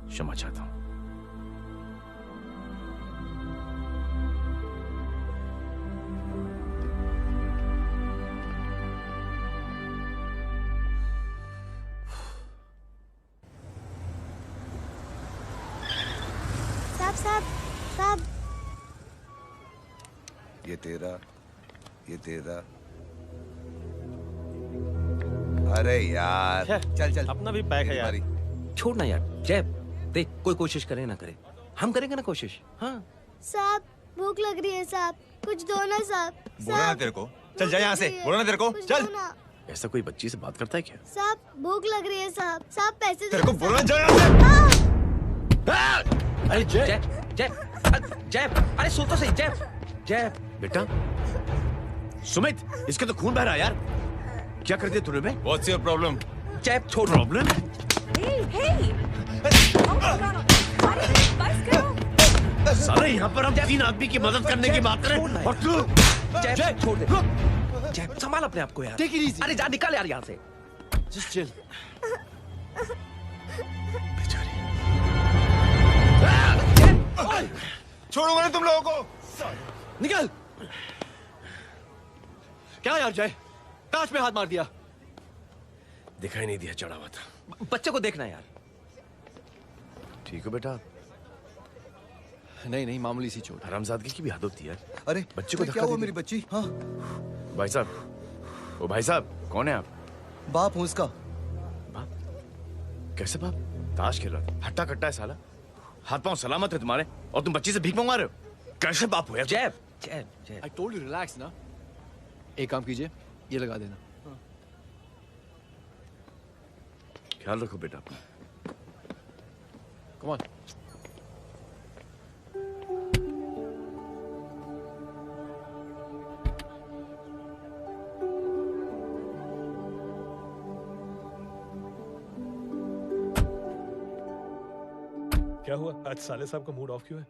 क्षमा चाहता हूं। साहब, ये तेरा। अरे यार, चल अपना भी पैक है यार। छोड़ ना यार। जय देख, कोई कोशिश करे ना करे, हम करेंगे ना कोशिश। हाँ साहब भूख लग रही है साहब, कुछ दो ना साहब। बोला ना तेरे को, चल जा यहाँ से। बोला ना तेरे को, चल। ऐसा कोई बच्ची से बात करता है क्या? साहब भूख लग रही है साहब, साहब पैसे तेरे को बोला जा यहाँ से। अरे जय जय जय, अरे सुन तो सही। जय बेटा, सुमित, इसके तो खून बह रहा है यार। क्या कर दिया तूने बे? What's your problem? जय छोड़। प्रॉब्लम? सारे यहाँ पर हम 3 आदमी की मदद करने की बात करें और तू जय छोड़ दे। जय संभाल अपने आप को यार। Take it easy. अरे जा, निकल यार यहाँ से। Just chill. छोड़ूंगा नहीं तुम लोगों को। निकल। क्या यार जय, कांच में हाथ मार दिया। दिखाई नहीं दिया, चढ़ा हुआ था। बच्चे को देखना यार। ठीक है बेटा, नहीं नहीं, मामूली सी चोट। हरामजादगी की भी हद होती है। अरे बच्चे को क्या धक्का हुआ दे मेरी दिया। बच्ची? हाँ भाई साहब, ओ भाई साहब, कौन है आप? बाप हूँ उसका। बाप? कैसे बाप? ताश खेल रहा था, हट्टा कट्टा है साला। हाथ पांव सलामत है तुम्हारे और तुम बच्ची से भीख मंगवा रहे हो? कैसे बाप हो यार? जैब जैब जैब। I told you relax ना। एक काम कीजिए, ये लगा देना। ख्याल रखो बेटा। Come on। क्या हुआ आज? साले साहब का मूड ऑफ क्यों है?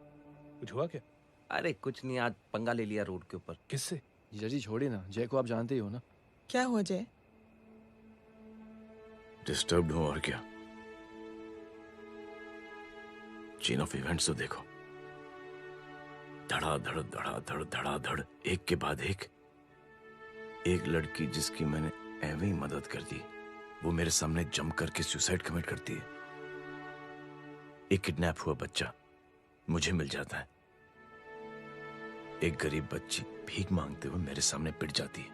कुछ हुआ क्या? अरे कुछ नहीं, आज पंगा ले लिया रोड के ऊपर। किससे? जीजा जी छोड़िए ना, जय को आप जानते ही हो ना। क्या हुआ जय? डिस्टर्ब्ड हूं और क्या। चेन ऑफ इवेंट्स तो देखो, धड़ाधड़ धड़ाधड़ धड़ाधड़, एक के बाद एक लड़की जिसकी मैंने एवं ही मदद कर दी, वो मेरे सामने जंप करके सुसाइड कमिट करती है। एक किडनैप हुआ बच्चा मुझे मिल जाता है। एक गरीब बच्ची भीख मांगते हुए मेरे सामने पिट जाती है।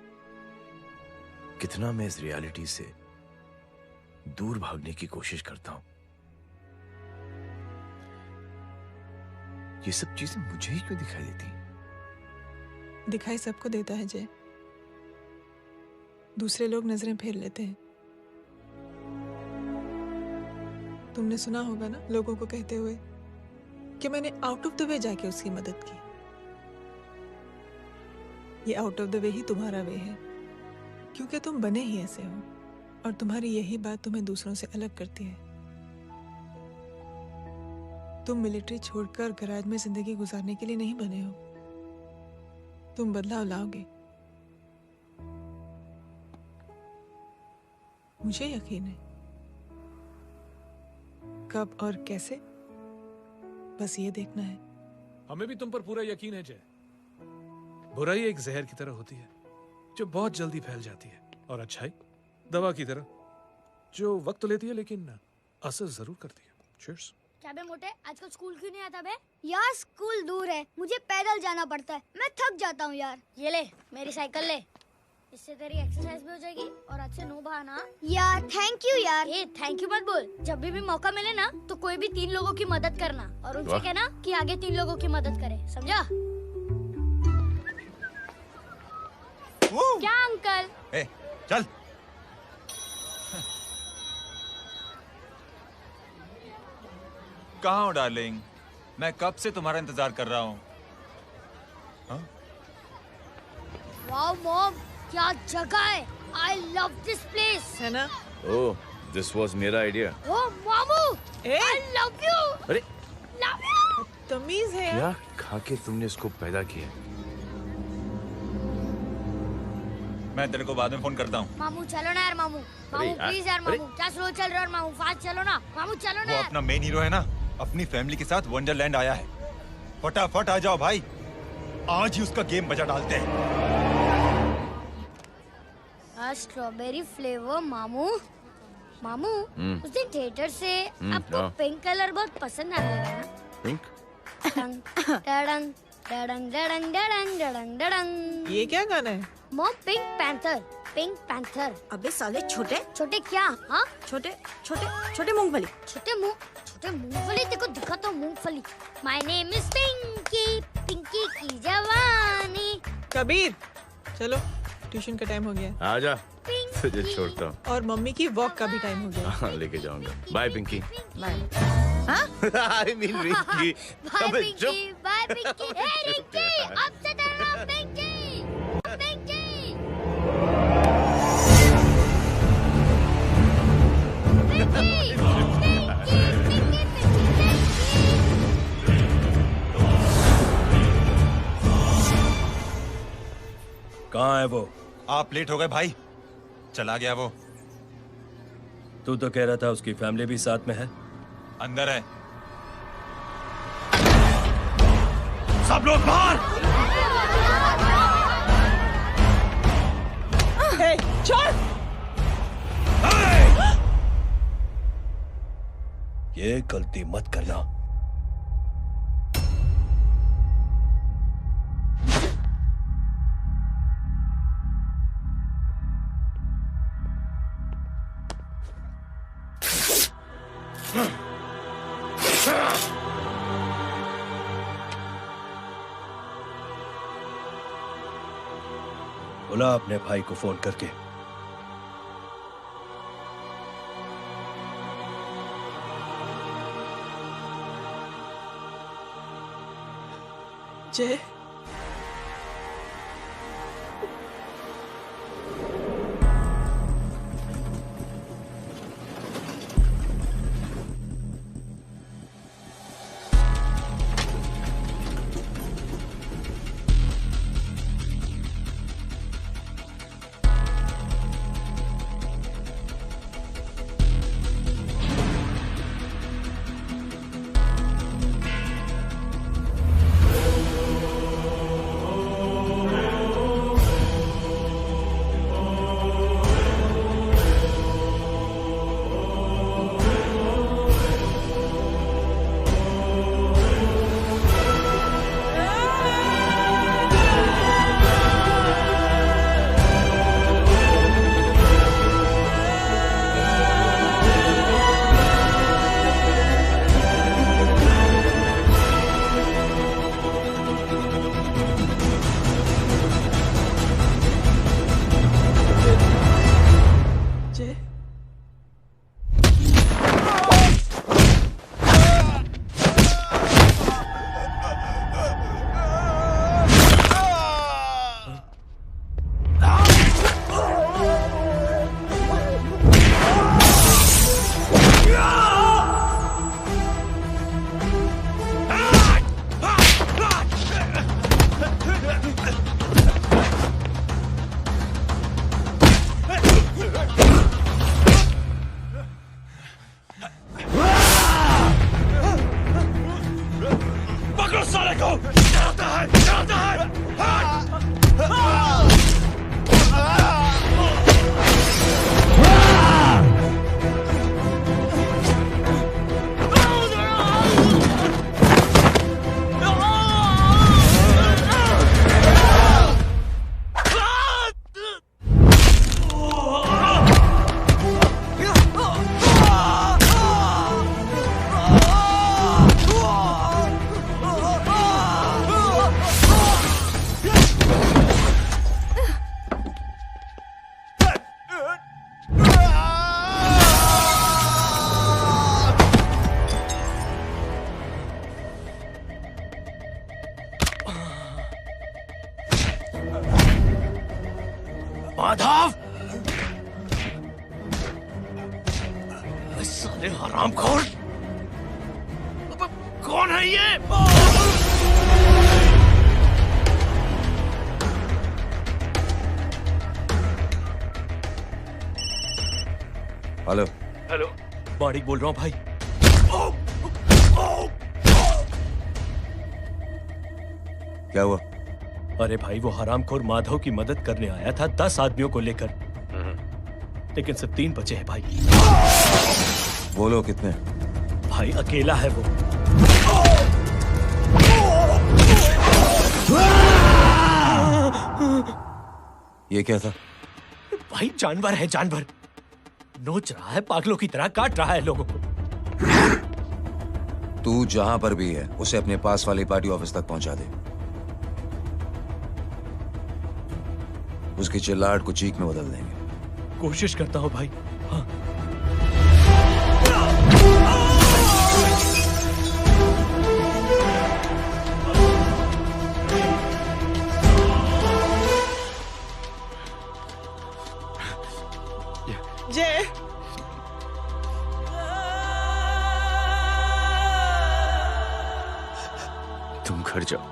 कितना मैं इस रियलिटी से दूर भागने की कोशिश करता हूं। ये सब चीजें मुझे ही क्यों दिखाई देती? दिखाई सबको देता है जय, दूसरे लोग नजरें फेर लेते हैं। तुमने सुना होगा ना लोगों को कहते हुए कि मैंने आउट ऑफ द वे जाके उसकी मदद की। ये आउट ऑफ द वे ही तुम्हारा वे है, क्योंकि तुम बने ही ऐसे हो और तुम्हारी यही बात तुम्हें दूसरों से अलग करती है। तुम मिलिट्री छोड़कर गैराज में जिंदगी गुजारने के लिए नहीं बने हो। तुम बदलाव लाओगे, मुझे यकीन है। कब और कैसे, बस ये देखना है। हमें भी तुम पर पूरा यकीन है जय। बुराई एक जहर की तरह होती है जो बहुत जल्दी फैल जाती है, और अच्छाई दवा की तरह जो वक्त लेती है लेकिन असर जरूर करती है। चीयर्स। क्या बे मोटे, आजकल स्कूल क्यों नहीं आता बे? यार स्कूल दूर है, मुझे पैदल जाना पड़ता है, मैं थक जाता हूँ यार। ये ले मेरी साइकिल ले, इससे तेरी एक्सरसाइज भी हो जाएगी और आज से नो बहाना। यार थैंक यू यार। ए थैंक यू मत बोल, जब भी मौका मिले ना तो कोई भी 3 लोगों की मदद करना और उनसे कहना कि आगे 3 लोगों की मदद करे, समझा? क्या अंकल? ए, चल। कहाँ हो डार्लिंग? मैं कब से तुम्हारा इंतजार कर रहा हूँ। वाओ मॉम, क्या जगह है। I love this place. है ना? ओह, दिस वाज मेरा आइडिया। ओह मामू, I love you. अरे Love you. तमीज है। क्या खा के तुमने इसको पैदा किया? मैं तेरे को बाद में फोन करता हूँ। मामू चलो ना यार, मामू मामू प्लीज यार, मामू क्या स्लो चल रहे हो मामू, फास्ट चलो ना मामू, चलो ना वो यार। अपना मेन हीरो है ना, अपनी फैमिली के साथ वंडरलैंड आया है। फटाफट आ जाओ भाई, आज ही उसका गेम बजा डालते हैं। स्ट्रॉबेरी फ्लेवर मामू। मामू उस दिन थिएटर से आपको हाँ। पिंक कलर बहुत पसंद आने लगा ना? पिंक? डडंग डडंग डडंग डडंग डडंग डडंग। ये क्या गाना है? Mom pink panther, pink panther. अबे साले छोटे छोटे क्या? हाँ छोटे छोटे छोटे मूंगफली। छोटे मूंगफली, देखो दिखा तो मूंगफली। My name is Pinki, Pinki की जवानी। कबीर चलो, ट्यूशन का टाइम हो गया। आजा, तुझे छोड़ता हूँ। और मम्मी की वॉक का भी टाइम हो गया। हाँ, लेके जाऊंगा। Bye Pinki. Bye. I mean Rinki. Bye अबे पिंकी, चुप। बाय पिंकी। हे रिंकी, अब से तेरा नाम पिंकी, पिंकी। पिंकी, पिंकी, कहाँ है वो? आप लेट हो गए भाई, चला गया वो। तू तो कह रहा था उसकी फैमिली भी साथ में है। अंदर है। सब लोग बाहर। छोड़। ये गलती मत करना। बुला अपने भाई को फोन करके। जय, माधव, साले हरामखोर, कौन है ये? हेलो। हेलो, माणिक बोल रहा हूँ भाई। क्या हुआ? अरे भाई, वो हरामखोर माधव की मदद करने आया था 10 आदमियों को लेकर, लेकिन सिर्फ 3 बचे हैं भाई। बोलो कितने? भाई अकेला है वो। ये क्या था? भाई जानवर है, जानवर। नोच रहा है, पागलों की तरह काट रहा है लोगों को। तू जहां पर भी है उसे अपने पास वाली पार्टी ऑफिस तक पहुंचा दे। उसकी चिल्लाहट को चीख में बदल देंगे। कोशिश करता हूं भाई। हाँ। जय, तुम घर जाओ।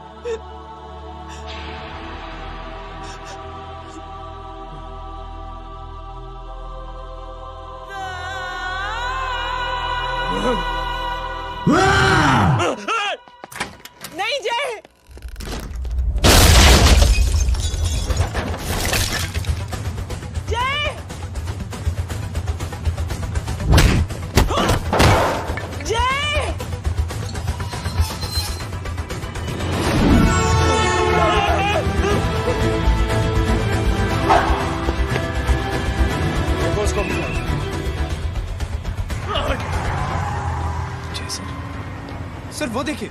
नहीं जय, जय, जय, सर वो देखिए।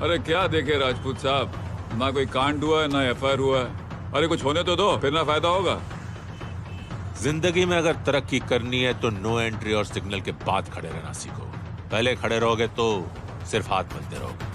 अरे क्या देखे राजपूत साहब, ना कोई कांड हुआ है ना एफआईआर हुआ है। अरे कुछ होने तो दो, फिर ना फायदा होगा। जिंदगी में अगर तरक्की करनी है तो नो एंट्री और सिग्नल के बाद खड़े रहना सीखो। पहले खड़े रहोगे तो सिर्फ हाथ मलते रहोगे।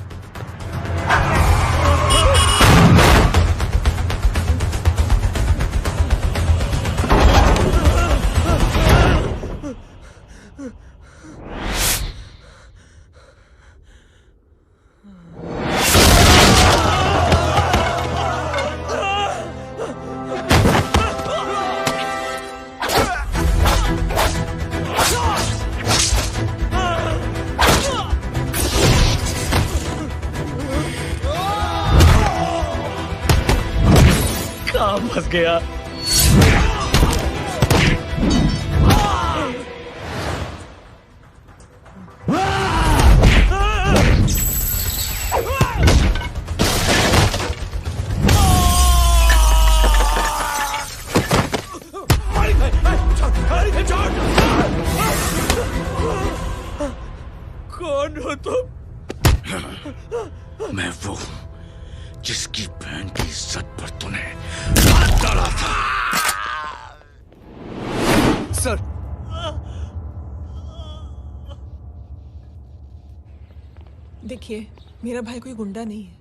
फंस गया। कौन हो तुम? मैं वो हूं जिसकी बहन की इज्जत पर तूने हाथ डाला था। सर, देखिए, मेरा भाई कोई गुंडा नहीं है,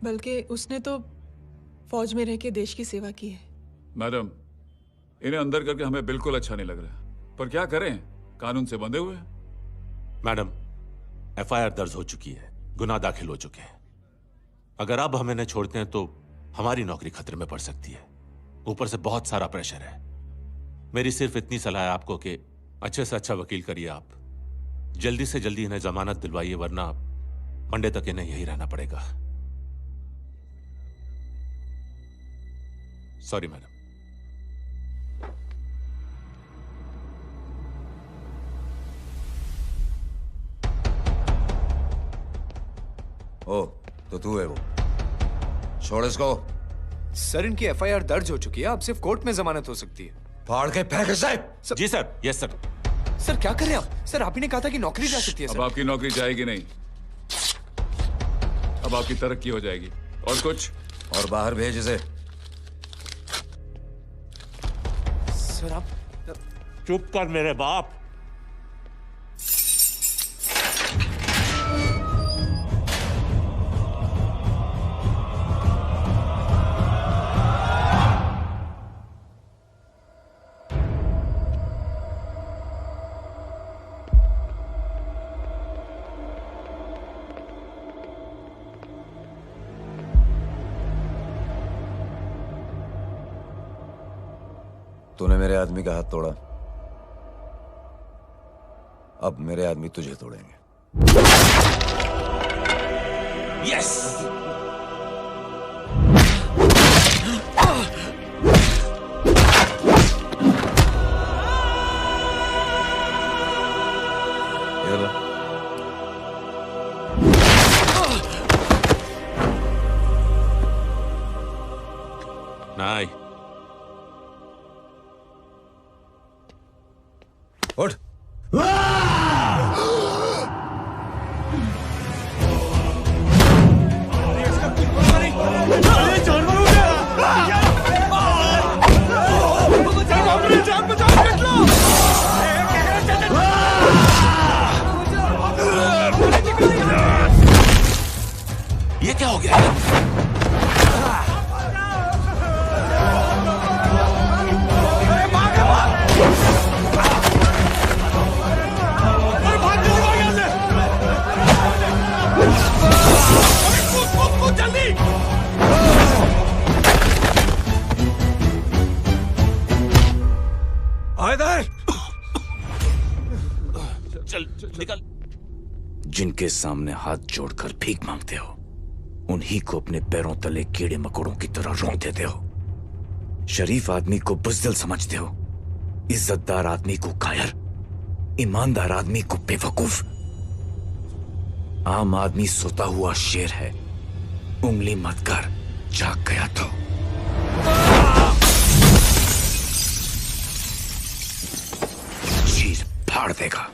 बल्कि उसने तो फौज में रह के देश की सेवा की है। मैडम, इन्हें अंदर करके हमें बिल्कुल अच्छा नहीं लग रहा, पर क्या करें, कानून से बंधे हुए हैं। मैडम, एफआईआर दर्ज हो चुकी है, गुनाह दाखिल हो चुके हैं। अगर अब हम इन्हें छोड़ते हैं तो हमारी नौकरी खतरे में पड़ सकती है। ऊपर से बहुत सारा प्रेशर है। मेरी सिर्फ इतनी सलाह है आपको कि अच्छे से अच्छा वकील करिए आप। जल्दी से जल्दी इन्हें जमानत दिलवाइए, वरना मंडे तक इन्हें यही रहना पड़ेगा। Sorry madam. ओ, तो तू है वो? छोड़ इसको। सर, इनकी एफआईआर दर्ज हो चुकी है, अब सिर्फ कोर्ट में जमानत हो सकती है। फाड़ के फेंक साहब। जी सर। Yes sir. सर क्या कर रहे हैं आप? सर, आप ही ने कहा था कि नौकरी जा सकती है। अब आपकी नौकरी जाएगी नहीं, अब आपकी तरक्की हो जाएगी। और कुछ? और बाहर भेज इसे। सर आप चुप कर मेरे बाप। तूने मेरे आदमी का हाथ तोड़ा, अब मेरे आदमी तुझे तोड़ेंगे। यस। नहीं। उठ। ये क्या हो गया? चल निकल। जिनके सामने हाथ जोड़कर भीख मांगते हो, उन्हीं को अपने पैरों तले कीड़े मकोड़ों की तरह रौंद देते हो। शरीफ आदमी को बुज़दिल समझते हो, इज्जतदार आदमी को कायर, ईमानदार आदमी को बेवकूफ। आम आदमी सोता हुआ शेर है, उंगली मत कर, जाग गया तो। चीर फाड़ देगा।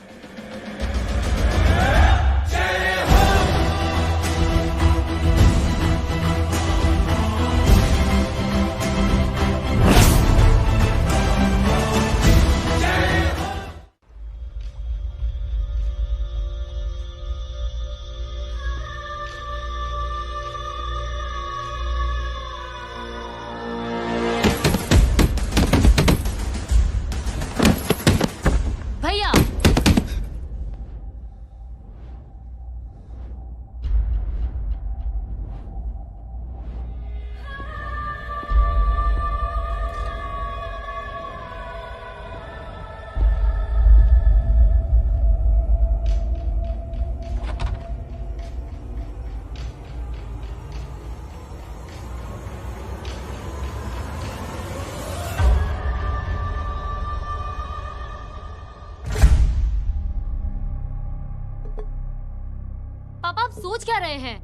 सोच क्या रहे हैं?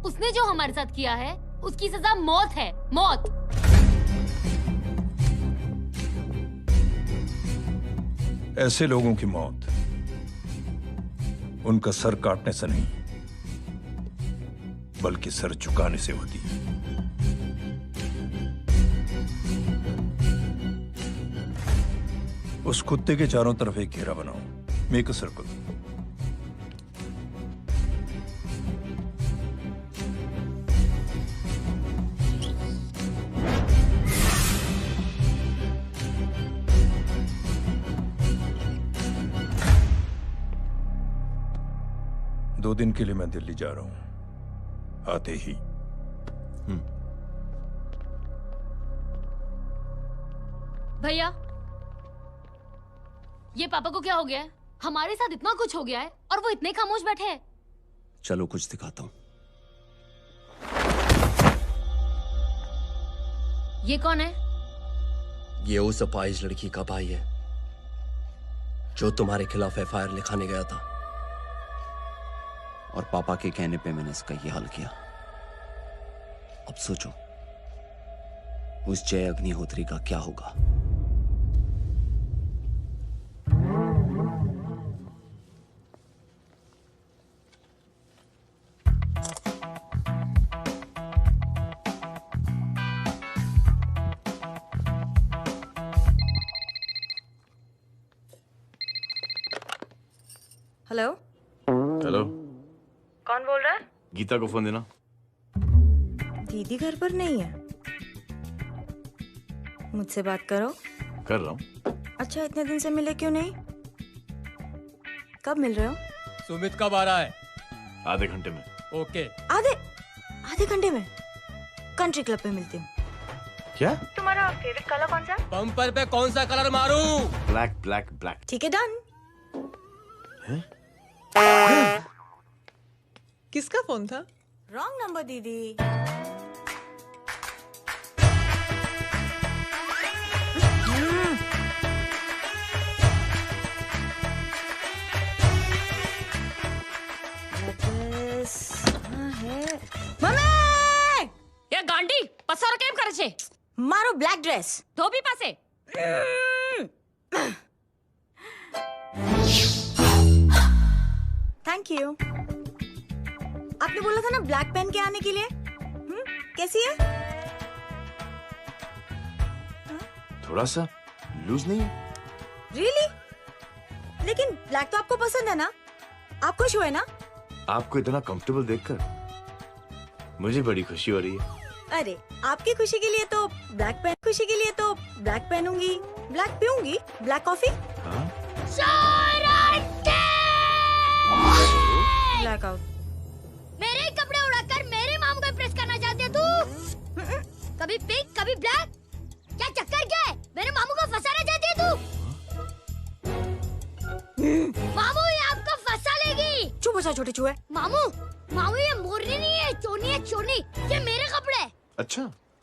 उसने जो हमारे साथ किया है उसकी सजा मौत है, मौत। ऐसे लोगों की मौत उनका सर काटने से नहीं बल्कि सर झुकाने से होती है। उस कुत्ते के चारों तरफ एक घेरा बनाओ, मेक अ सर्कल। दो दिन के लिए मैं दिल्ली जा रहा हूं, आते ही। भैया, ये पापा को क्या हो गया है? हमारे साथ इतना कुछ हो गया है और वो इतने खामोश बैठे हैं। चलो कुछ दिखाता हूं। ये कौन है? ये उस अपाहिज लड़की का भाई है जो तुम्हारे खिलाफ एफआईआर लिखाने गया था, और पापा के कहने पे मैंने इसका ये हाल किया। अब सोचो उस जय अग्निहोत्री का क्या होगा। हेलो हेलो, कौन बोल रहा है? गीता को फोन देना। दीदी घर पर नहीं है। मुझसे बात करो। कर रहा हूँ। अच्छा, इतने दिन से मिले क्यों नहीं? कब मिल रहे हो? सुमित कब आ रहा है? आधे घंटे में। ओके। आधे घंटे में कंट्री क्लब पे मिलती हूँ। क्या? तुम्हारा फेवरेट कलर कौन सा? बम्पर पे कौन सा कलर मारूं? Black black black. ठीक है, डन। किसका फोन था? रॉन्ग नंबर दीदी। ये गांडी पसारो केम करे छे? मारो ब्लैक ड्रेस धोबी पासे। Thank you. आपने बोला था ना ब्लैक पेन के आने के लिए। कैसी है? थोड़ा सा लूज नहीं है? रियली? लेकिन ब्लैक तो आपको पसंद है ना? आप खुश हुए ना? आपको इतना कंफर्टेबल देखकर मुझे बड़ी खुशी हो रही है। अरे, आपकी खुशी के लिए तो ब्लैक पेन, खुशी के लिए तो ब्लैक पहनूंगी, ब्लैक पीऊंगी, ब्लैक कॉफी। Black out. मेरे कपड़े उड़ाकर मेरे मामू को प्रेस करना चाहती है तू? कभी पिंक कभी ब्लैक, क्या चक्कर क्या है? मेरे मामू को फंसाना चाहती है तू? मामू ये आपको फंसा लेगी। चुप हो जा छोटे चूहे। मामू मामू ये मोरनी नहीं है, चोनी है चोनी। ये मेरे कपड़े हैं। अच्छा,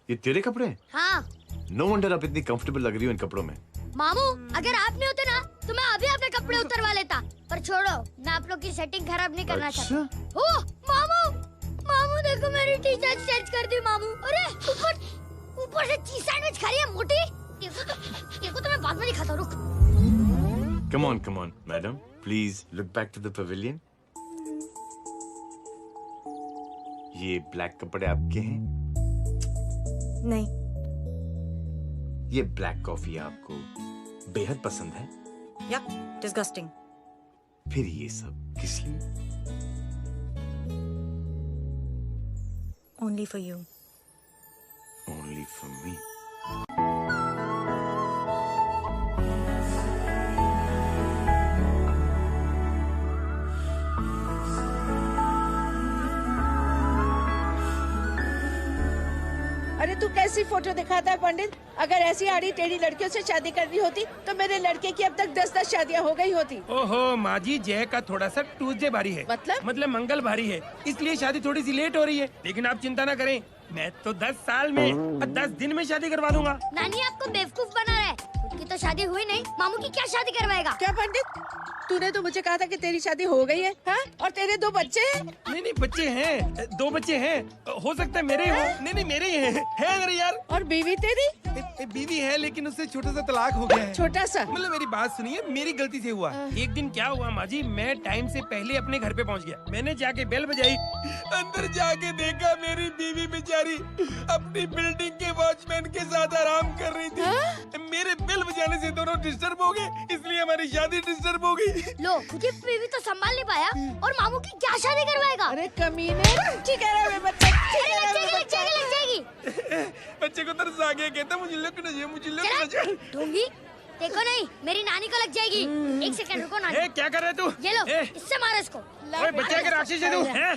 ये तेरे कपड़े हैं? हाँ। नो वंडर आप इतनी कंफर्टेबल लग रही हो इन कपड़ों में। मामू अगर आप नहीं होते ना तो मैं अभी अपने कपड़े उतरवा लेता, पर छोड़ो, मैं आप लोग की सेटिंग खराब नहीं करना चाहता। ओह मामू, मामू देखो मेरी टी शर्ट चेंज कर दी मामू। अरे ऊपर से चीज सैंडविच खा रही है मोटी। ये को तो मैं बाद में नहीं खाता, रुक। Come on, madam. Please look back to the pavilion. ये ब्लैक कपड़े आपके हैं? नहीं। ये ब्लैक कॉफी आपको बेहद पसंद है? Yup, disgusting. फिर ये सब किस लिए? Only for you. Only for me. अरे तू कैसी फोटो दिखाता है पंडित? अगर ऐसी आड़ी टेढ़ी लड़कियों से शादी करनी होती तो मेरे लड़के की अब तक 10-10 शादियां हो गई होती। ओहो माँ जी, जय का थोड़ा सा ट्यूसडे भारी है। मतलब मंगल भारी है, इसलिए शादी थोड़ी सी लेट हो रही है। लेकिन आप चिंता ना करें, मैं तो 10 साल में और 10 दिन में शादी करवा दूंगा। नानी आपको बेवकूफ बना रहा है। खुद की तो शादी हुई नहीं, मामू की क्या शादी करवाएगा? क्या पंडित, तूने तो मुझे कहा था कि तेरी शादी हो गई है, हाँ? और तेरे 2 बच्चे हैं? नहीं बच्चे हैं, 2 बच्चे हैं। हो सकता है मेरे हो। नहीं मेरे ही हैं। है मेरे यार। और बीवी तेरी? बीवी है लेकिन उससे छोटा सा तलाक हो गया है। छोटा सा? मतलब मेरी बात सुनिए, मेरी गलती से हुआ। एक दिन क्या हुआ माँ जी, मैं टाइम से पहले अपने घर पे पहुँच गया। मैंने जाके बेल बजाई, अंदर जाके देखा मेरी बीवी बेचारी अपनी बिल्डिंग के वॉचमैन के साथ आराम कर रही थी। मेरे बेल बजाने से दोनों डिस्टर्ब हो गए, इसलिए हमारी शादी डिस्टर्ब हो गई। लो, तुझे बीवी तो संभाल नहीं पाया और मामू की क्या शादी करवाएगा? अरे कमीने, ठीक है रे बच्चा, लग जाएगी। बच्चे को तरस आ गया, कहता मुझे लगना चाहिए, मुझे लगना चाहिए। ढूंढी देखो नहीं, मेरी नानी को लग जाएगी। 1 सेकंड रुको नानी। क्या कर रहे तू? ये लो, इससे मारो इसको। ओए बच्चे के राक्षस है तू, हैं?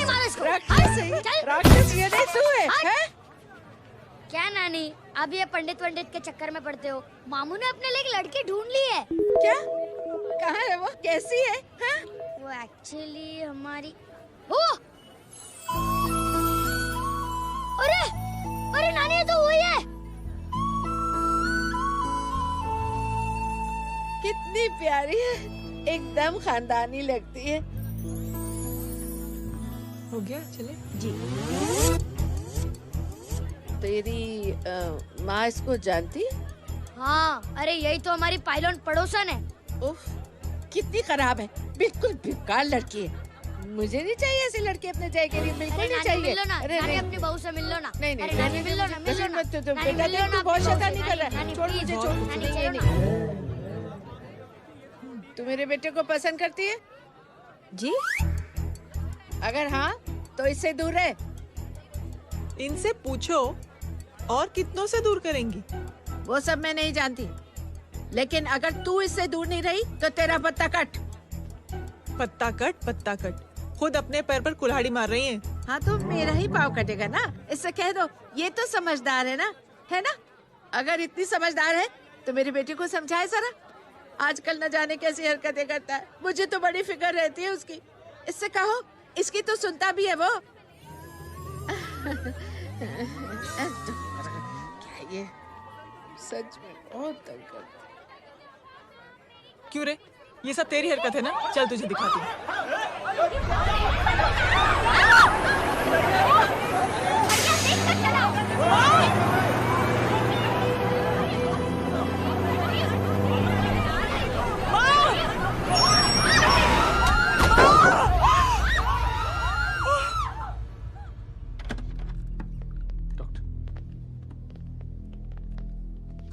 मारो इसको। राक्षस ये नहीं तू है? क्या नानी, अब ये पंडित के चक्कर में पड़ते हो? मामू ने अपने लिए एक लड़की ढूंढ ली है। क्या? कहाँ है वो? कैसी है? हाँ? वो एक्चुअली हमारी अरे नानी, ये तो वही है। कितनी प्यारी है, एकदम खानदानी लगती है। हो गया, चले जी। तेरी माँ इसको जानती? हाँ, अरे यही तो हमारी पायलट पड़ोसन है। उफ, कितनी खराब है, बिल्कुल बेकार लड़की है। मुझे नहीं चाहिए ऐसी लड़की अपने जय के लिए, बिल्कुल नहीं चाहिए। मिल लो ना, अरे नानी अपनी बहू से मिल लो ना। नहीं अरे नानी मिल लो ना, मिल लो ना। बेटा देख, तू बहुत शैतानी कर रहा है। छोड़ मुझे, छोड़। नहीं। तू मेरे बेटे को पसंद करती है? जी। अगर हाँ तो इससे दूर रहे। इनसे पूछो और कितनों से दूर करेंगी? वो सब मैं नहीं जानती, लेकिन अगर तू इससे दूर नहीं रही तो तेरा पत्ता कट। पत्ता कट। खुद अपने पैर पर कुल्हाड़ी मार रही हैं। हाँ तो मेरा ही पाँव कटेगा ना, इससे कह दो। ये तो समझदार है ना? अगर इतनी समझदार है तो मेरे बेटे को समझाए जरा। आजकल न जाने कैसी हरकतें करता है, मुझे तो बड़ी फिक्र रहती है उसकी। इससे कहो, इसकी तो सुनता भी है वो। क्या ये सच में बहुत तंग करता है। क्यों रे, ये सब तेरी हरकत है ना? चल तुझे दिखाती हूँ।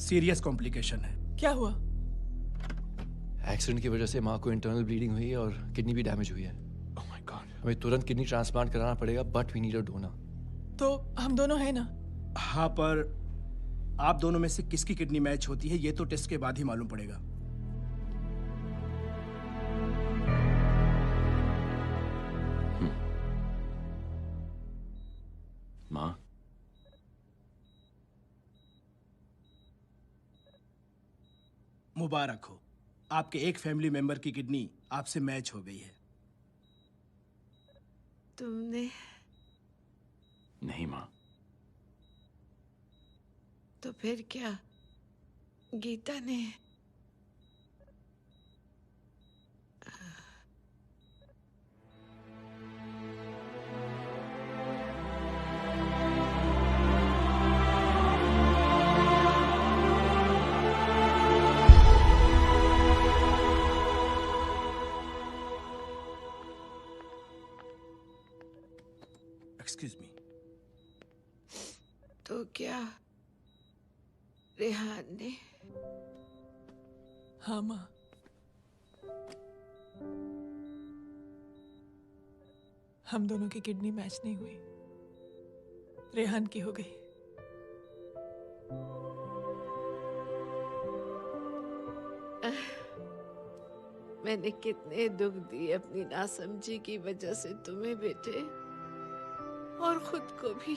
सीरियस कॉम्प्लिकेशन है। क्या हुआ? एक्सीडेंट की वजह से माँ को इंटरनल ब्लीडिंग हुई है और किडनी भी डैमेज हुई है। ओह माय गॉड, हमें तुरंत किडनी ट्रांसप्लांट कराना पड़ेगा, but we need a donor. तो हम दोनों हैं ना? हाँ, पर आप दोनों में से किसकी किडनी मैच होती है ये तो टेस्ट के बाद ही मालूम पड़ेगा। माँ, मुबारक हो, आपके एक फैमिली मेंबर की किडनी आपसे मैच हो गई है। तुमने? नहीं माँ। तो फिर क्या? गीता ने? Excuse me. तो क्या रेहान ने? हाँ माँ, हम दोनों की किडनी मैच नहीं हुई, रेहान की हो गई। मैंने कितने दुख दिए अपनी नासमझी की वजह से तुम्हें बेटे, और खुद को भी।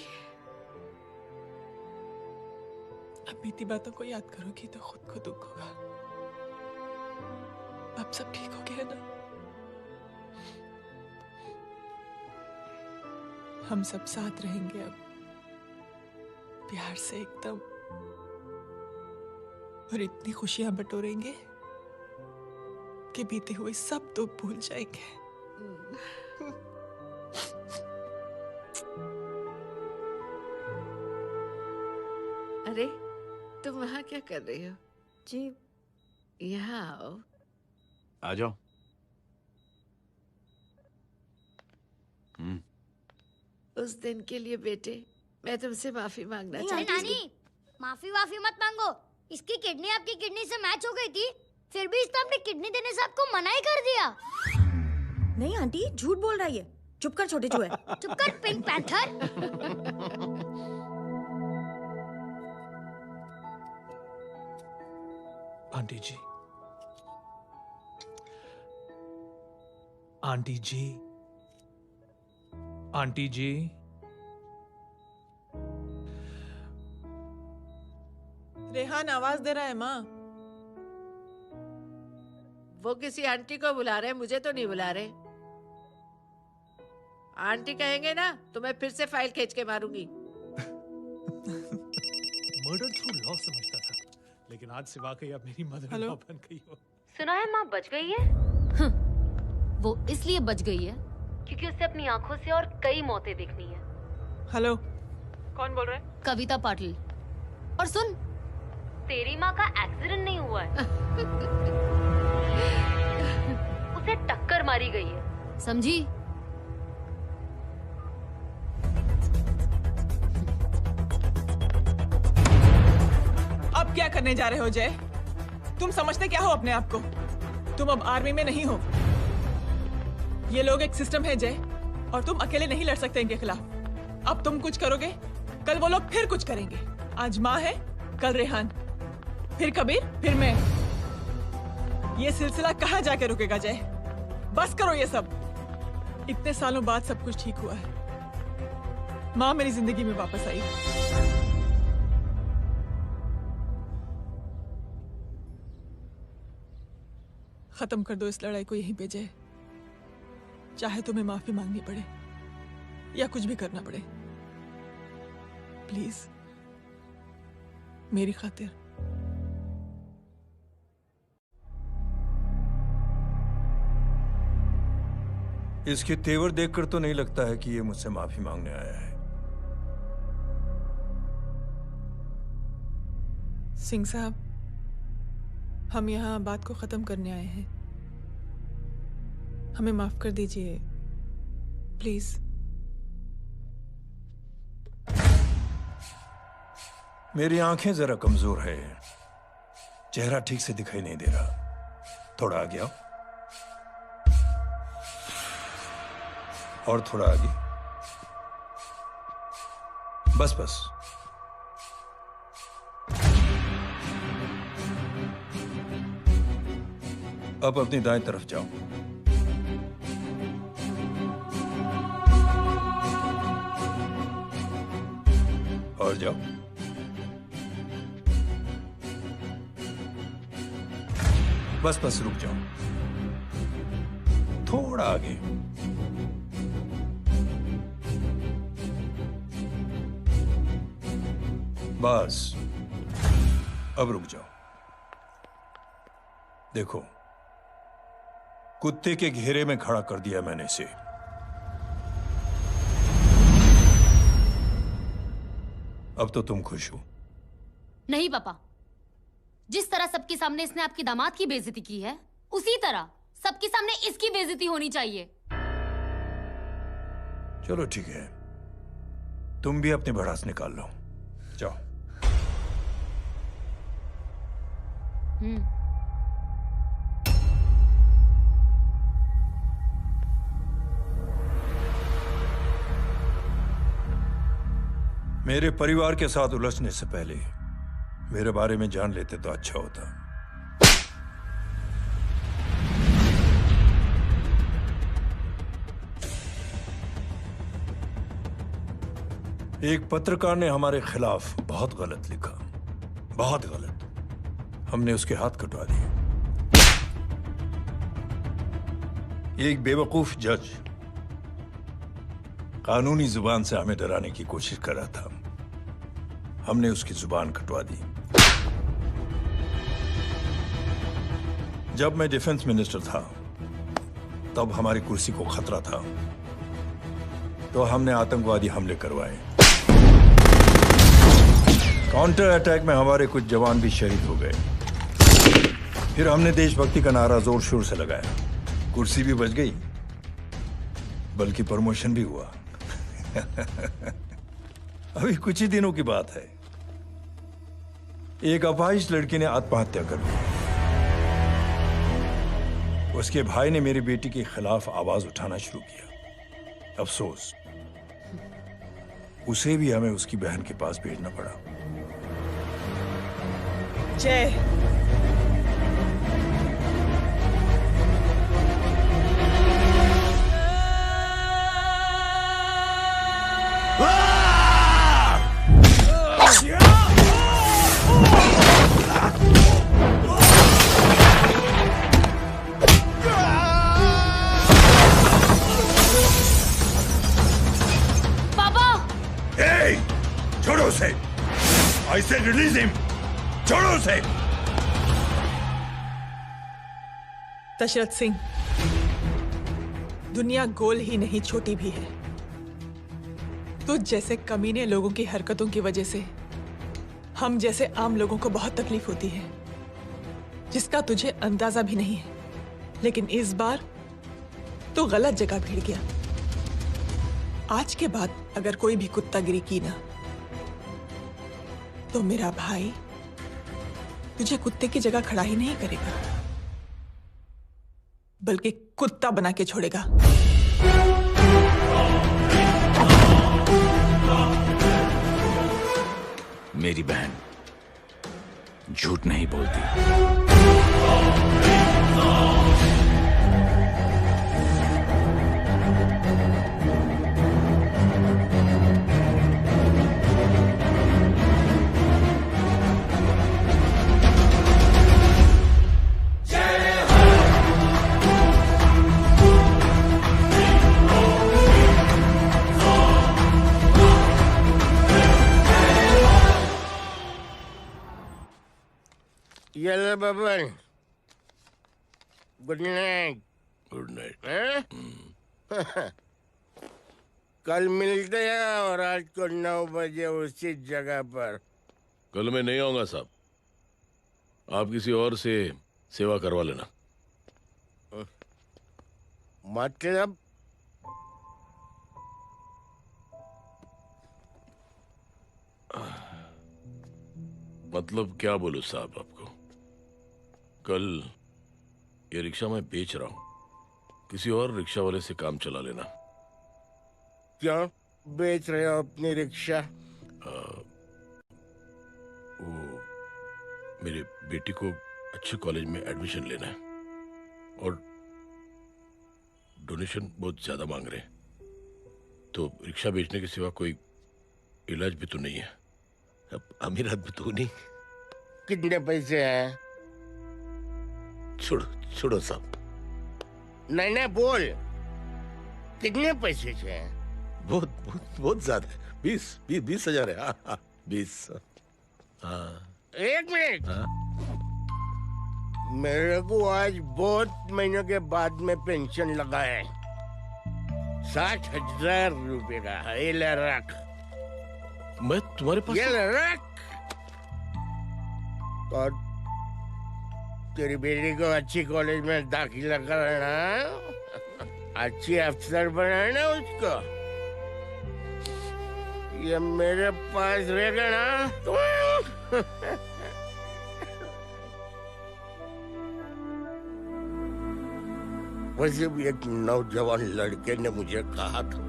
अब बीती बातों को याद करोगी तो खुद को दुख होगा। अब सब ठीक हो गया ना? हम सब साथ रहेंगे अब, प्यार से एकदम, और इतनी खुशियां बटोरेंगे के बीते हुए सब दुख भूल जाएंगे। अरे तुम वहाँ क्या कर रही हो? जी यहाँ आओ। आ जाओ। उस दिन के लिए बेटे मैं तुमसे माफी मांगना चाहती हूँ। नानी, माफी वाफी मत मांगो। इसकी किडनी आपकी किडनी से मैच हो गई थी, फिर भी इसने अपनी किडनी देने से आपको मना ही कर दिया। नहीं आंटी, झूठ बोल रही है। चुप कर छोटे चूहे। चुप कर पिंक पैंथर। आंटी जी, आंटी जी, आंटी जी, रेहान आवाज दे रहा है माँ। वो किसी आंटी को बुला रहे, मुझे तो नहीं बुला रहे। आंटी कहेंगे ना तो मैं फिर से फाइल खींच के मारूंगी। मर्डर थ्रू लॉ समझता था, लेकिन आज से वाकई अब मेरी मदर लॉ बन गई हो। सुना है माँ बच गई है। वो इसलिए बच गई है क्योंकि उसे अपनी आंखों से और कई मौतें देखनी है। हेलो, कौन बोल रहा है? कविता पाटिल। और सुन, तेरी माँ का एक्सीडेंट नहीं हुआ है, उसे टक्कर मारी गई है, समझी? अब क्या करने जा रहे हो जय? तुम समझते क्या हो अपने आप को? तुम अब आर्मी में नहीं हो। ये लोग एक सिस्टम है जय, और तुम अकेले नहीं लड़ सकते इनके खिलाफ। अब तुम कुछ करोगे, कल वो लोग फिर कुछ करेंगे। आज माँ है, कल रेहान, फिर कबीर, फिर मैं। ये सिलसिला कहाँ जाके रुकेगा जय? बस करो ये सब। इतने सालों बाद सब कुछ ठीक हुआ है। माँ मेरी जिंदगी में वापस आई। खत्म कर दो इस लड़ाई को यहीं पे जय। चाहे तुम्हें माफी मांगनी पड़े या कुछ भी करना पड़े, प्लीज मेरी खातिर। इसके तेवर देखकर तो नहीं लगता है कि ये मुझसे माफी मांगने आया है। सिंह साहब, हम यहाँ बात को खत्म करने आए हैं। हमें माफ कर दीजिए प्लीज। मेरी आंखें जरा कमजोर है, चेहरा ठीक से दिखाई नहीं दे रहा। थोड़ा आगे आओ, और थोड़ा आगे। बस बस। अब अपनी दाएं तरफ जाओ। और जाओ। बस बस रुक जाओ, थोड़ा आगे। बस अब रुक जाओ। देखो, कुत्ते के घेरे में खड़ा कर दिया मैंने इसे। अब तो तुम खुश हो? नहीं पापा, जिस तरह सबके सामने इसने आपकी दामाद की बेइज्जती की है, उसी तरह सबके सामने इसकी बेइज्जती होनी चाहिए। चलो ठीक है, तुम भी अपनी भड़ास निकाल लो। जाओ। मेरे परिवार के साथ उलझने से पहले मेरे बारे में जान लेते तो अच्छा होता। एक पत्रकार ने हमारे खिलाफ बहुत गलत लिखा, बहुत गलत। हमने उसके हाथ कटवा दिए। एक बेवकूफ जज कानूनी जुबान से हमें डराने की कोशिश कर रहा था, हमने उसकी जुबान कटवा दी। जब मैं डिफेंस मिनिस्टर था तब हमारी कुर्सी को खतरा था, तो हमने आतंकवादी हमले करवाए। काउंटर अटैक में हमारे कुछ जवान भी शहीद हो गए। फिर हमने देशभक्ति का नारा जोर शोर से लगाया। कुर्सी भी बच गई, बल्कि प्रमोशन भी हुआ। अभी कुछ ही दिनों की बात है, एक अपाहिज लड़की ने आत्महत्या कर ली। उसके भाई ने मेरी बेटी के खिलाफ आवाज उठाना शुरू किया। अफसोस, उसे भी हमें उसकी बहन के पास भेजना पड़ा। जय, छोड़ो उसे! I said release him! छोड़ो उसे! दशरथ सिंह, दुनिया गोल ही नहीं छोटी भी है। तुझ जैसे कमीने लोगों की हरकतों की वजह से हम जैसे आम लोगों को बहुत तकलीफ होती है, जिसका तुझे अंदाजा भी नहीं है। लेकिन इस बार तू गलत जगह भिड़ गया। आज के बाद अगर कोई भी कुत्तागिरी की ना, तो मेरा भाई तुझे कुत्ते की जगह खड़ा ही नहीं करेगा, बल्कि कुत्ता बना के छोड़ेगा। मेरी बहन झूठ नहीं बोलती। ये ले Baban, good night. Good night. कल मिलते हैं और आज को 9 बजे उसी जगह पर। कल मैं नहीं आऊंगा साहब, आप किसी और से सेवा करवा लेना। मतलब? मतलब क्या बोलूं साहब आपको। कल ये रिक्शा मैं बेच रहा हूं, किसी और रिक्शा वाले से काम चला लेना। क्यों बेच रहे हो अपनी रिक्शा? वो मेरे बेटी को अच्छे कॉलेज में एडमिशन लेना है और डोनेशन बहुत ज्यादा मांग रहे हैं, तो रिक्शा बेचने के सिवा कोई इलाज भी तो नहीं है। अब अमीर आदमी तो नहीं। कितने पैसे हैं? छोड़ो छोड़ो साहब। नहीं नहीं बोल, कितने पैसे हैं? बहुत बहुत बहुत ज्यादा है। 20,000 है। हाँ 20। हाँ 1 मिनट। मेरे को आज बहुत महीनों के बाद में पेंशन लगा है, 60,000 रुपए का। ये ले रख। मैं तुम्हारे पास? ये ले रख। और तेरी बेटी को अच्छी कॉलेज में दाखिला कराना, अच्छी अफसर बनाना उसको। ये मेरे पास रहेगा ना तो वैसे भी एक नौजवान लड़के ने मुझे कहा था,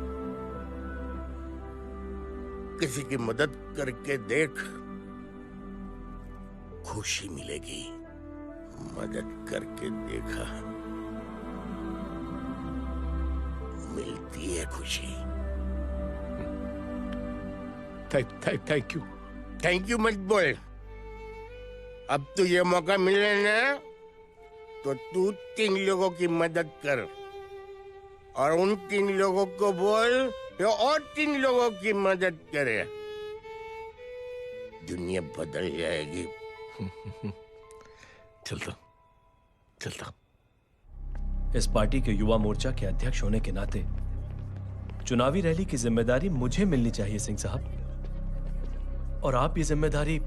किसी की मदद करके देख, खुशी मिलेगी। मदद करके देखा, मिलती है खुशी। Thank you. थैंक यू मत बोल। अब तो ये मौका मिले ना, तो तू 3 लोगों की मदद कर और उन 3 लोगों को बोल जो और 3 लोगों की मदद करे। दुनिया बदल जाएगी। चलता। चलता। इस पार्टी के युवा मोर्चा के अध्यक्ष होने के नाते चुनावी रैली की जिम्मेदारी मुझे मिलनी चाहिए सिंह साहब, और आप ये जिम्मेदारी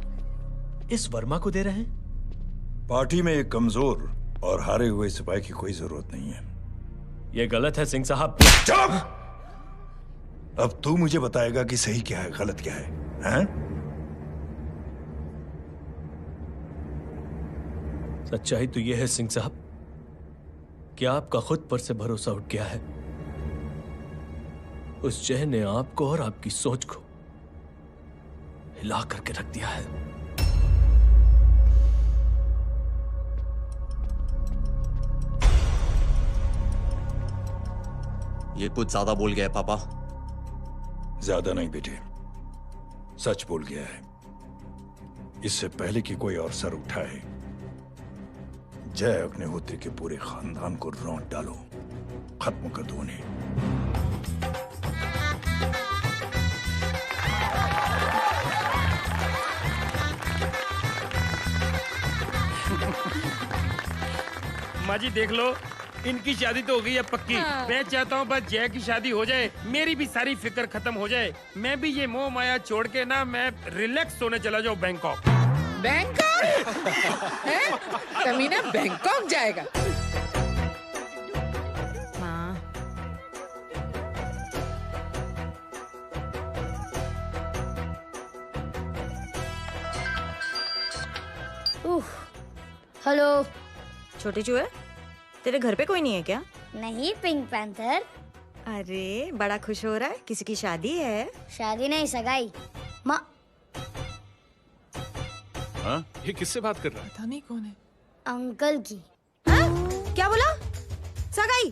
इस वर्मा को दे रहे हैं। पार्टी में एक कमजोर और हारे हुए सिपाही की कोई जरूरत नहीं है। यह गलत है सिंह साहब। चुप! अब तू मुझे बताएगा कि सही क्या है, गलत क्या है, हैं? सच्चाई तो यह है सिंह साहब कि आपका खुद पर से भरोसा उठ गया है। उस जय ने आपको और आपकी सोच को हिला करके रख दिया है। ये कुछ ज्यादा बोल गया है पापा। ज्यादा नहीं बेटे, सच बोल गया है। इससे पहले कि कोई और सर उठाए, जय अग्निहोत्री के पूरे खानदान को रौंद डालो, खत्म कर दो उन्हें। माँ जी देख लो, इनकी शादी तो हो गई है पक्की। मैं चाहता हूँ बस जय की शादी हो जाए, मेरी भी सारी फिक्र खत्म हो जाए। मैं भी ये मोह माया छोड़ के ना मैं रिलैक्स होने चला जाऊँ बैंकॉक। बैंकॉक? तमीना बैंकॉक जाएगा? हेलो। छोटे चूहे, तेरे घर पे कोई नहीं है क्या? नहीं, पिंक पैंथर। अरे बड़ा खुश हो रहा है, किसी की शादी है? शादी नहीं, सगाई। माँ ये किससे बात कर रहा है? पता नहीं कौन है। अंकल की। क्या बोला? सगाई?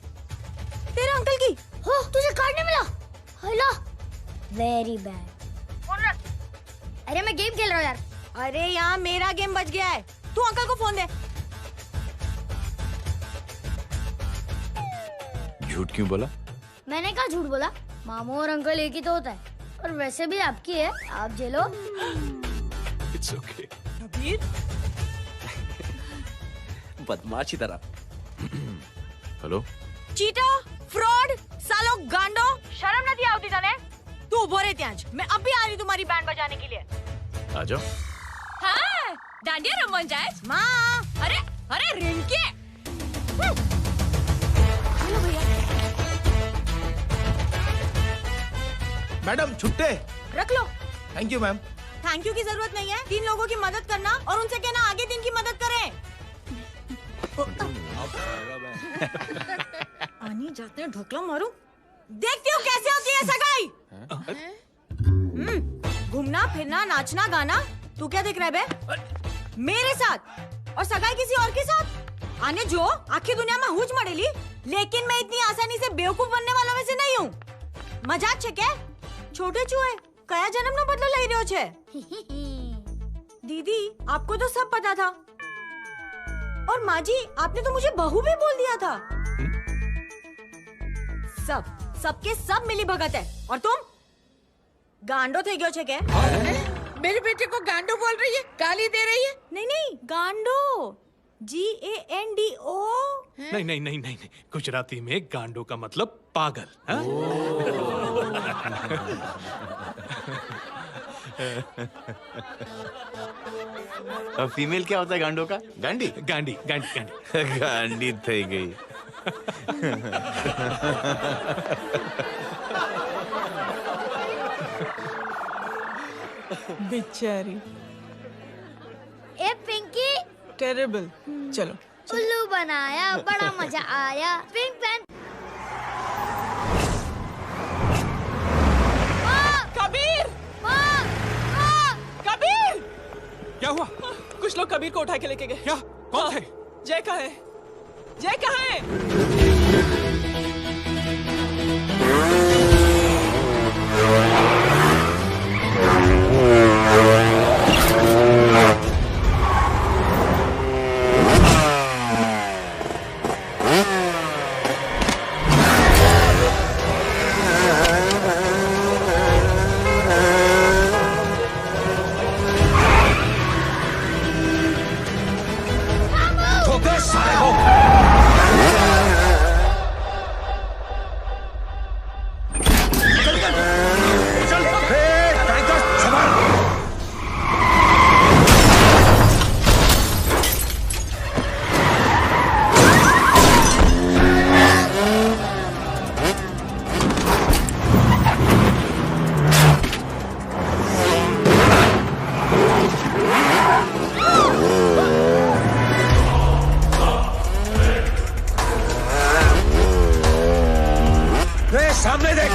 तेरे अंकल की? हो, तुझे कार्ड नहीं मिला? Hello, very bad. अरे मैं गेम खेल रहा हूँ यार। अरे यहाँ मेरा गेम बच गया है, तू अंकल को फोन दे। झूठ क्यों बोला? मैंने कहा झूठ बोला? मामू और अंकल एक ही तो होता है, और वैसे भी आपकी है, आप झेलो। It's okay. कबीर, बदमाशी तरह। हेलो, चीटा, फ्रॉड, सालो गांडो, शर्म नहीं आती तने? तू उभो रे त्याज, मैं अब भी आ रही तुम्हारी बैंड बजाने के लिए। आ जाओ। हाँ, डांडिया रमन जाए। माँ, अरे अरे रिंकी। मैडम छुट्टे। रख लो। Thank you ma'am. Thank you की जरूरत नहीं है, 3 लोगों की मदद करना और उनसे कहना आगे दिन की मदद करें। आनी जाते हैं, ढोकला मारूं। देखती हूँ कैसे होती है सगाई। घूमना फिरना नाचना गाना, तू क्या देख रहा है बे? मेरे साथ और सगाई किसी और के साथ? आने जो आखिर दुनिया में हुज मड़ेली, लेकिन मैं इतनी आसानी से बेवकूफ बनने वालों में से नहीं हूँ। मजाक छे क्या? छोटे चूहे कया जन्म नो बदलो लई रह्यो छे? दीदी आपको तो सब पता था, और माँ जी आपने तो मुझे बहू भी बोल दिया था। सबके सब मिली भगत है, और तुम गांडो थे गयो छे क्या? मेरे बेटे को गांडो बोल रही है, गाली दे रही है? नहीं गांडो, GANDO। नहीं नहीं नहीं नहीं, गुजराती में गांडो का मतलब पागल। हाँ? फीमेल क्या होता है गांडो का? गांडी गांडी गांडी गांडी गांडी थई गई। बेचारी। ए पिंकी। टेरिबल। चलो उल्लू बनाया, बड़ा मजा आया। Pink pan. कबीर! कबीर! क्या हुआ? कुछ लोग कबीर को उठा के लेके गए। क्या? कौन थे? जय कहाँ है? जय कहाँ है? साले को रे सामने देख।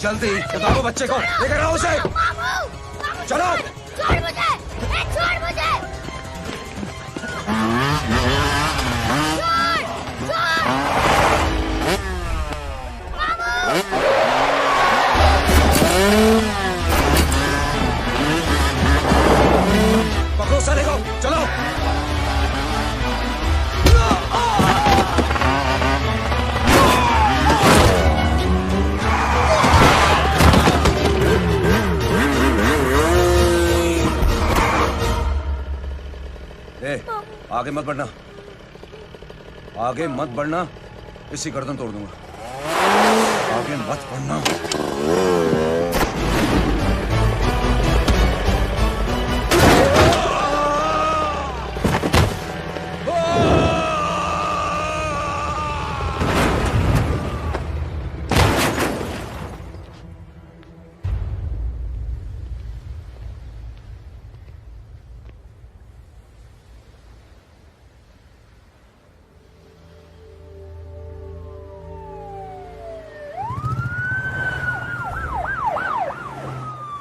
जल्दी बताओ बच्चे को, लेकर आओ उसे। चलो। छोड़ मुझे, छोड़ मुझे। पकड़ो साले को, चलो। आगे मत बढ़ना, आगे मत बढ़ना, इसी गर्दन तोड़ दूंगा। आगे मत बढ़ना।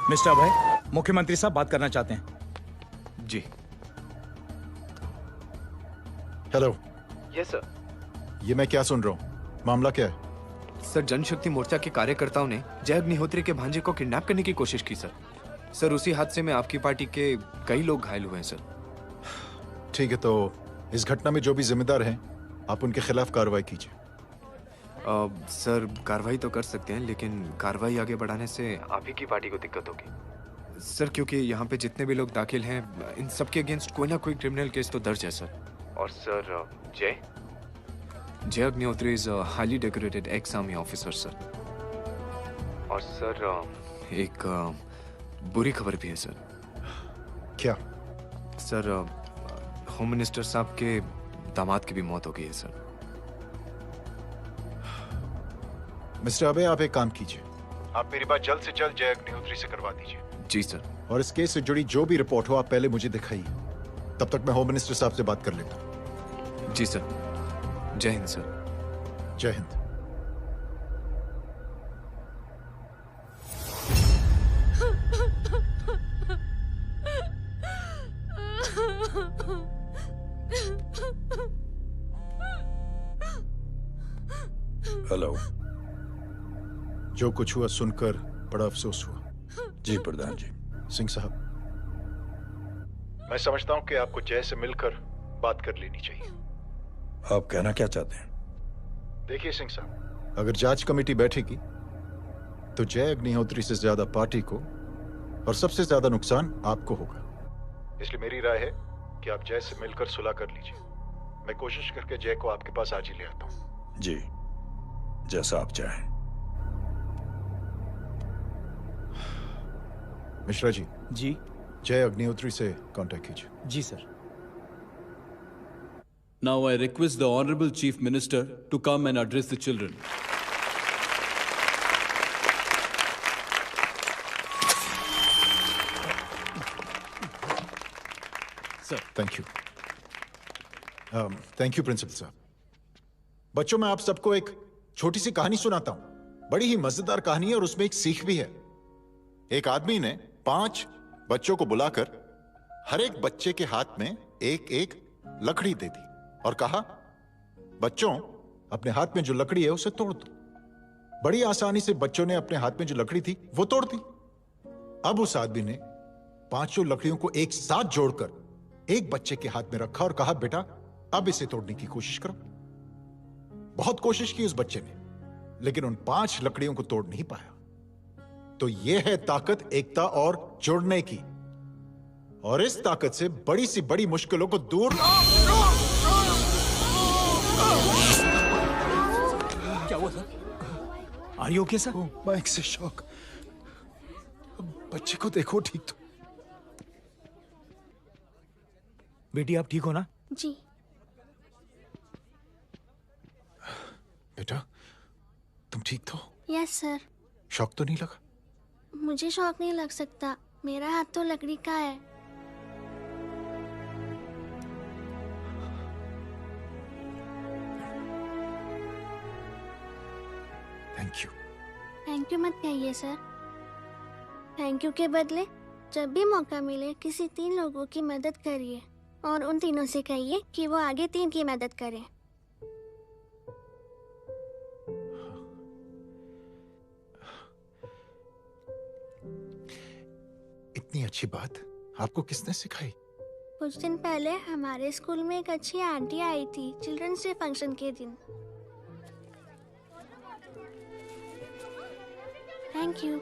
मिस्टर अभय, मुख्यमंत्री साहब बात करना चाहते हैं। जी। हेलो। Yes sir. ये मैं क्या सुन रहा हूँ? मामला क्या है? सर, जनशक्ति मोर्चा के कार्यकर्ताओं ने जय अग्निहोत्री के भांजे को किडनैप करने की कोशिश की सर। सर, उसी हादसे में आपकी पार्टी के कई लोग घायल हुए हैं सर। ठीक है, तो इस घटना में जो भी जिम्मेदार हैं, आप उनके खिलाफ कार्रवाई कीजिए। सर, कार्रवाई तो कर सकते हैं, लेकिन कार्रवाई आगे बढ़ाने से आप ही की पार्टी को दिक्कत होगी सर, क्योंकि यहाँ पे जितने भी लोग दाखिल हैं, इन सबके अगेंस्ट कोई ना कोई क्रिमिनल केस तो दर्ज है सर। और सर, जय Agnihotri is highly decorated ex army officer sir. और सर, एक बुरी खबर भी है सर। क्या? सर, होम मिनिस्टर साहब के दामाद की भी मौत हो गई है सर। मिस्टर अबे, आप एक काम कीजिए, आप मेरी बात जल्द से जल्द जय अग्निहोत्री से करवा दीजिए। जी सर। और इस केस से जुड़ी जो भी रिपोर्ट हो, आप पहले मुझे दिखाइए। तब तक मैं होम मिनिस्टर साहब से बात कर लेता हूँ। जी सर। जय हिंद सर। जय हिंद। हेलो। जो कुछ हुआ सुनकर बड़ा अफसोस हुआ। जी प्रधान जी। सिंह साहब, मैं समझता हूं कि आपको जय से मिलकर बात कर लेनी चाहिए। आप कहना क्या चाहते हैं? देखिए सिंह साहब, अगर जांच कमेटी बैठेगी तो जय अग्निहोत्री से ज्यादा पार्टी को और सबसे ज्यादा नुकसान आपको होगा। इसलिए मेरी राय है कि आप जय से मिलकर सुलह कर लीजिए। मैं कोशिश करके जय को आपके पास आज ही ले आता हूं। जी, जैसा आप चाहें। मिश्रा जी। जी। जय अग्निहोत्री से कांटेक्ट कीजिए। जी sir. Now I request the Honorable Chief Minister to come and address the children. Sir, thank you. Thank you principal साहब। बच्चों, मैं आप सबको एक छोटी सी कहानी सुनाता हूं। बड़ी ही मजेदार कहानी है और उसमें एक सीख भी है। एक आदमी ने 5 बच्चों को बुलाकर हर एक बच्चे के हाथ में एक एक लकड़ी दे दी और कहा, बच्चों अपने हाथ में जो लकड़ी है उसे तोड़ दो। बड़ी आसानी से बच्चों ने अपने हाथ में जो लकड़ी थी वो तोड़ दी। अब उस आदमी ने 5 लकड़ियों को एक साथ जोड़कर एक बच्चे के हाथ में रखा और कहा, बेटा अब इसे तोड़ने की कोशिश करो। बहुत कोशिश की उस बच्चे ने, लेकिन उन 5 लकड़ियों को तोड़ नहीं पाया। तो यह है ताकत एकता और जोड़ने की, और इस ताकत से बड़ी सी बड़ी मुश्किलों को दूर। क्या हुआ sir? Are you okay sir? Bike से शॉक। बच्चे को देखो ठीक तो। बेटी आप ठीक हो ना? जी। बेटा तुम ठीक तो? Yes sir. शॉक तो नहीं लगा? मुझे शौक नहीं लग सकता, मेरा हाथ तो लकड़ी का है। Thank you. थैंक यू मत कहिए सर। थैंक यू के बदले जब भी मौका मिले किसी 3 लोगों की मदद करिए और उन तीनों से कहिए कि वो आगे 3 की मदद करें। इतनी अच्छी बात आपको किसने सिखाई? कुछ दिन पहले हमारे स्कूल में एक अच्छी आंटी आई थी चिल्ड्रंस डे फंक्शन के दिन। Thank you.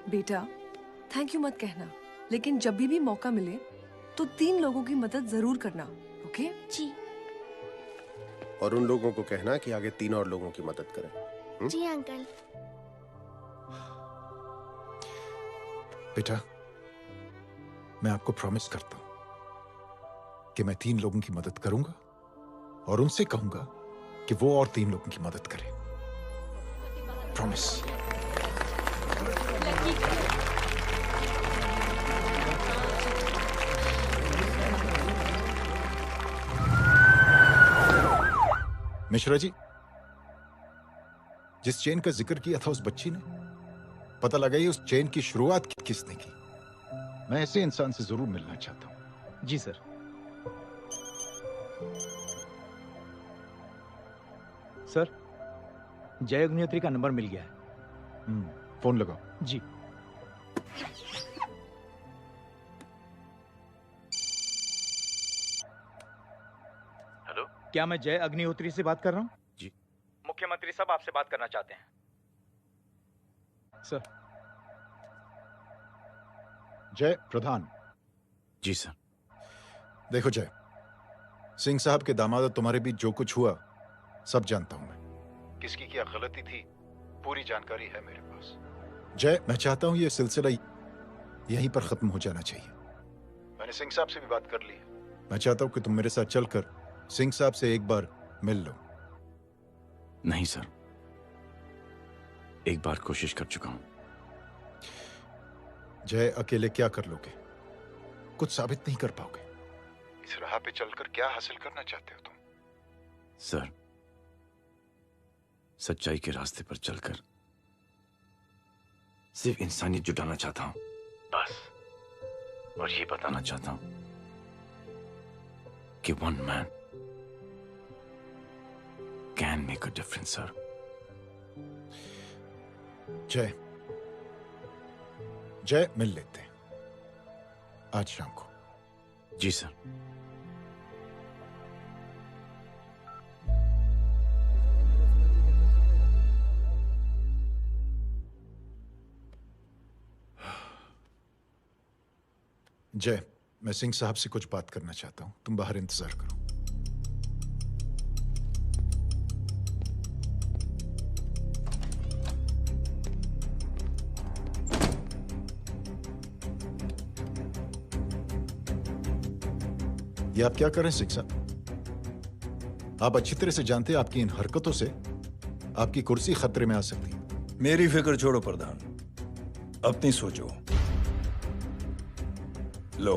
बेटा थैंक यू मत कहना, लेकिन जब भी मौका मिले तो 3 लोगों की मदद जरूर करना, ओके? जी। और उन लोगों को कहना कि आगे 3 और लोगों की मदद करें। जी अंकल। बेटा मैं आपको प्रॉमिस करता हूं कि मैं 3 लोगों की मदद करूंगा और उनसे कहूंगा कि वो और 3 लोगों की मदद करें। प्रॉमिस। मिश्रा जी, जिस चेन का जिक्र किया था उस बच्ची ने, पता लगाइए उस चेन की शुरुआत किसने की। मैं ऐसे इंसान से जरूर मिलना चाहता हूं। जी सर। सर जय अग्निहोत्री का नंबर मिल गया है। फोन लगाओ। जी। हेलो, क्या मैं जय अग्निहोत्री से बात कर रहा हूँ? जी। मुख्यमंत्री साहब आपसे बात करना चाहते हैं सर। जय प्रधान। जी सर। देखो जय, सिंह साहब के दामाद तुम्हारे बीच जो कुछ हुआ सब जानता हूं मैं। किसकी क्या गलती थी पूरी जानकारी है मेरे पास। जय मैं चाहता हूं ये सिलसिला यहीं पर खत्म हो जाना चाहिए। मैंने सिंह साहब से भी बात कर ली है। मैं चाहता हूं कि तुम मेरे साथ चलकर सिंह साहब से एक बार मिल लो। नहीं सर, एक बार कोशिश कर चुका हूं। जय अकेले क्या कर लोगे? कुछ साबित नहीं कर पाओगे। इस राह पे चलकर क्या हासिल करना चाहते हो तुम? सर, सच्चाई के रास्ते पर चलकर सिर्फ इंसानियत जुटाना चाहता हूं, बस। और ये बताना चाहता हूं कि one man can make a difference, sir. जय, जय मिल लेते हैं आज शाम को। जी सर। जय, मैं सिंह साहब से कुछ बात करना चाहता हूं, तुम बाहर इंतजार करो। ये आप क्या कर रहे हैं सिंह साहब? आप अच्छी तरह से जानते हैं आपकी इन हरकतों से आपकी कुर्सी खतरे में आ सकती है। मेरी फिक्र छोड़ो प्रधान, अपनी सोचो। लो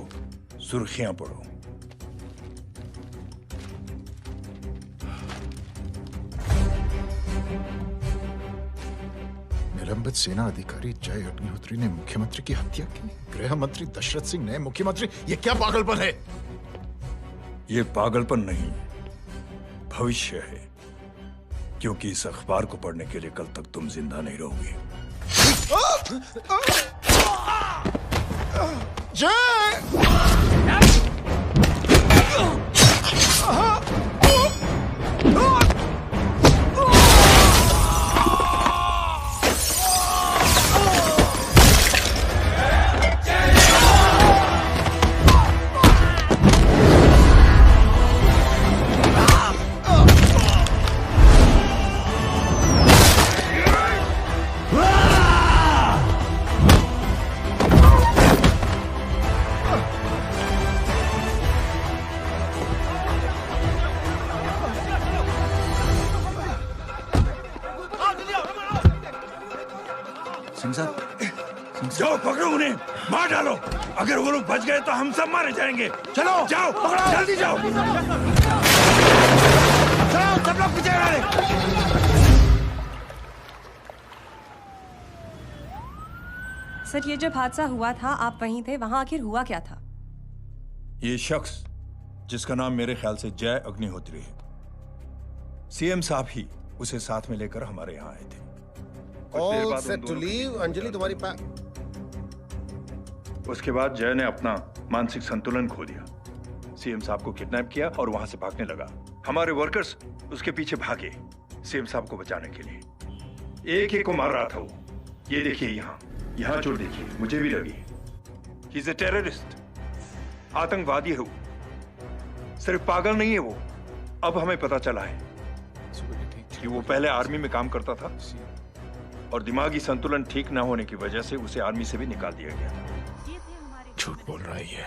सुर्खियां पढ़ो। निलंबित सेना अधिकारी जय अग्निहोत्री ने मुख्यमंत्री की हत्या की। गृह मंत्री दशरथ सिंह ने मुख्यमंत्री, ये क्या पागलपन है? ये पागलपन नहीं, भविष्य है, क्योंकि इस अखबार को पढ़ने के लिए कल तक तुम जिंदा नहीं रहोगे। जाओ पकड़ो उन्हें, मार डालो। अगर वो लोग बच गए तो हम सब मारे जाएंगे। चलो जाओ, पकड़ो, जल्दी जाओ। चलो सब लोग पीछे आ रहे। सर, ये जब हादसा हुआ था आप वहीं थे, वहां आखिर हुआ क्या था? ये शख्स जिसका नाम मेरे ख्याल से जय अग्निहोत्री है, सीएम साहब ही उसे साथ में लेकर हमारे यहाँ आए थे। All set to leave. Anjali तुम्हारी उसके बाद जय ने अपना मानसिक संतुलन खो दिया, सीएम साहब को किडनैप किया और वहां से भागने लगा। हमारे वर्कर्स उसके पीछे भागे सीएम साहब को बचाने के लिए। एक एक को मार रहा था वो। ये देखिए यहाँ चोट देखिए, मुझे भी लगी। ही इज ए टेररिस्ट, आतंकवादी है वो, सिर्फ पागल नहीं है वो। अब हमें पता चला है कि वो पहले आर्मी में काम करता था और दिमागी संतुलन ठीक ना होने की वजह से उसे आर्मी से भी निकाल दिया गया। झूठ बोल रही है।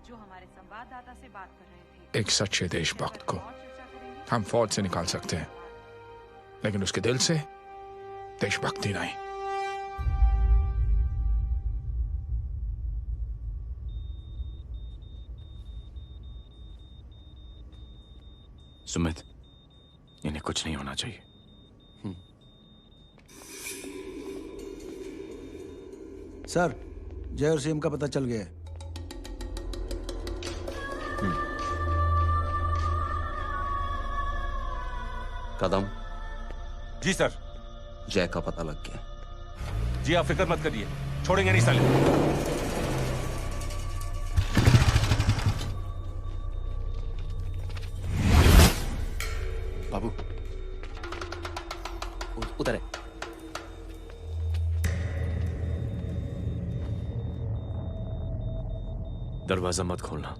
जो हमारे संवाददाता से बात कर रहे थे। एक सच्चे देशभक्त को हम फौज से निकाल सकते हैं, लेकिन उसके दिल से देशभक्ति नहीं। सुमित, इन्हें कुछ नहीं होना चाहिए। सर, जय और सीएम का पता चल गया है। कदम। जी सर। जय का पता लग गया। जी आप फिक्र मत करिए, छोड़ेंगे नहीं साले। बाबू उधर है। दरवाजा मत खोलना।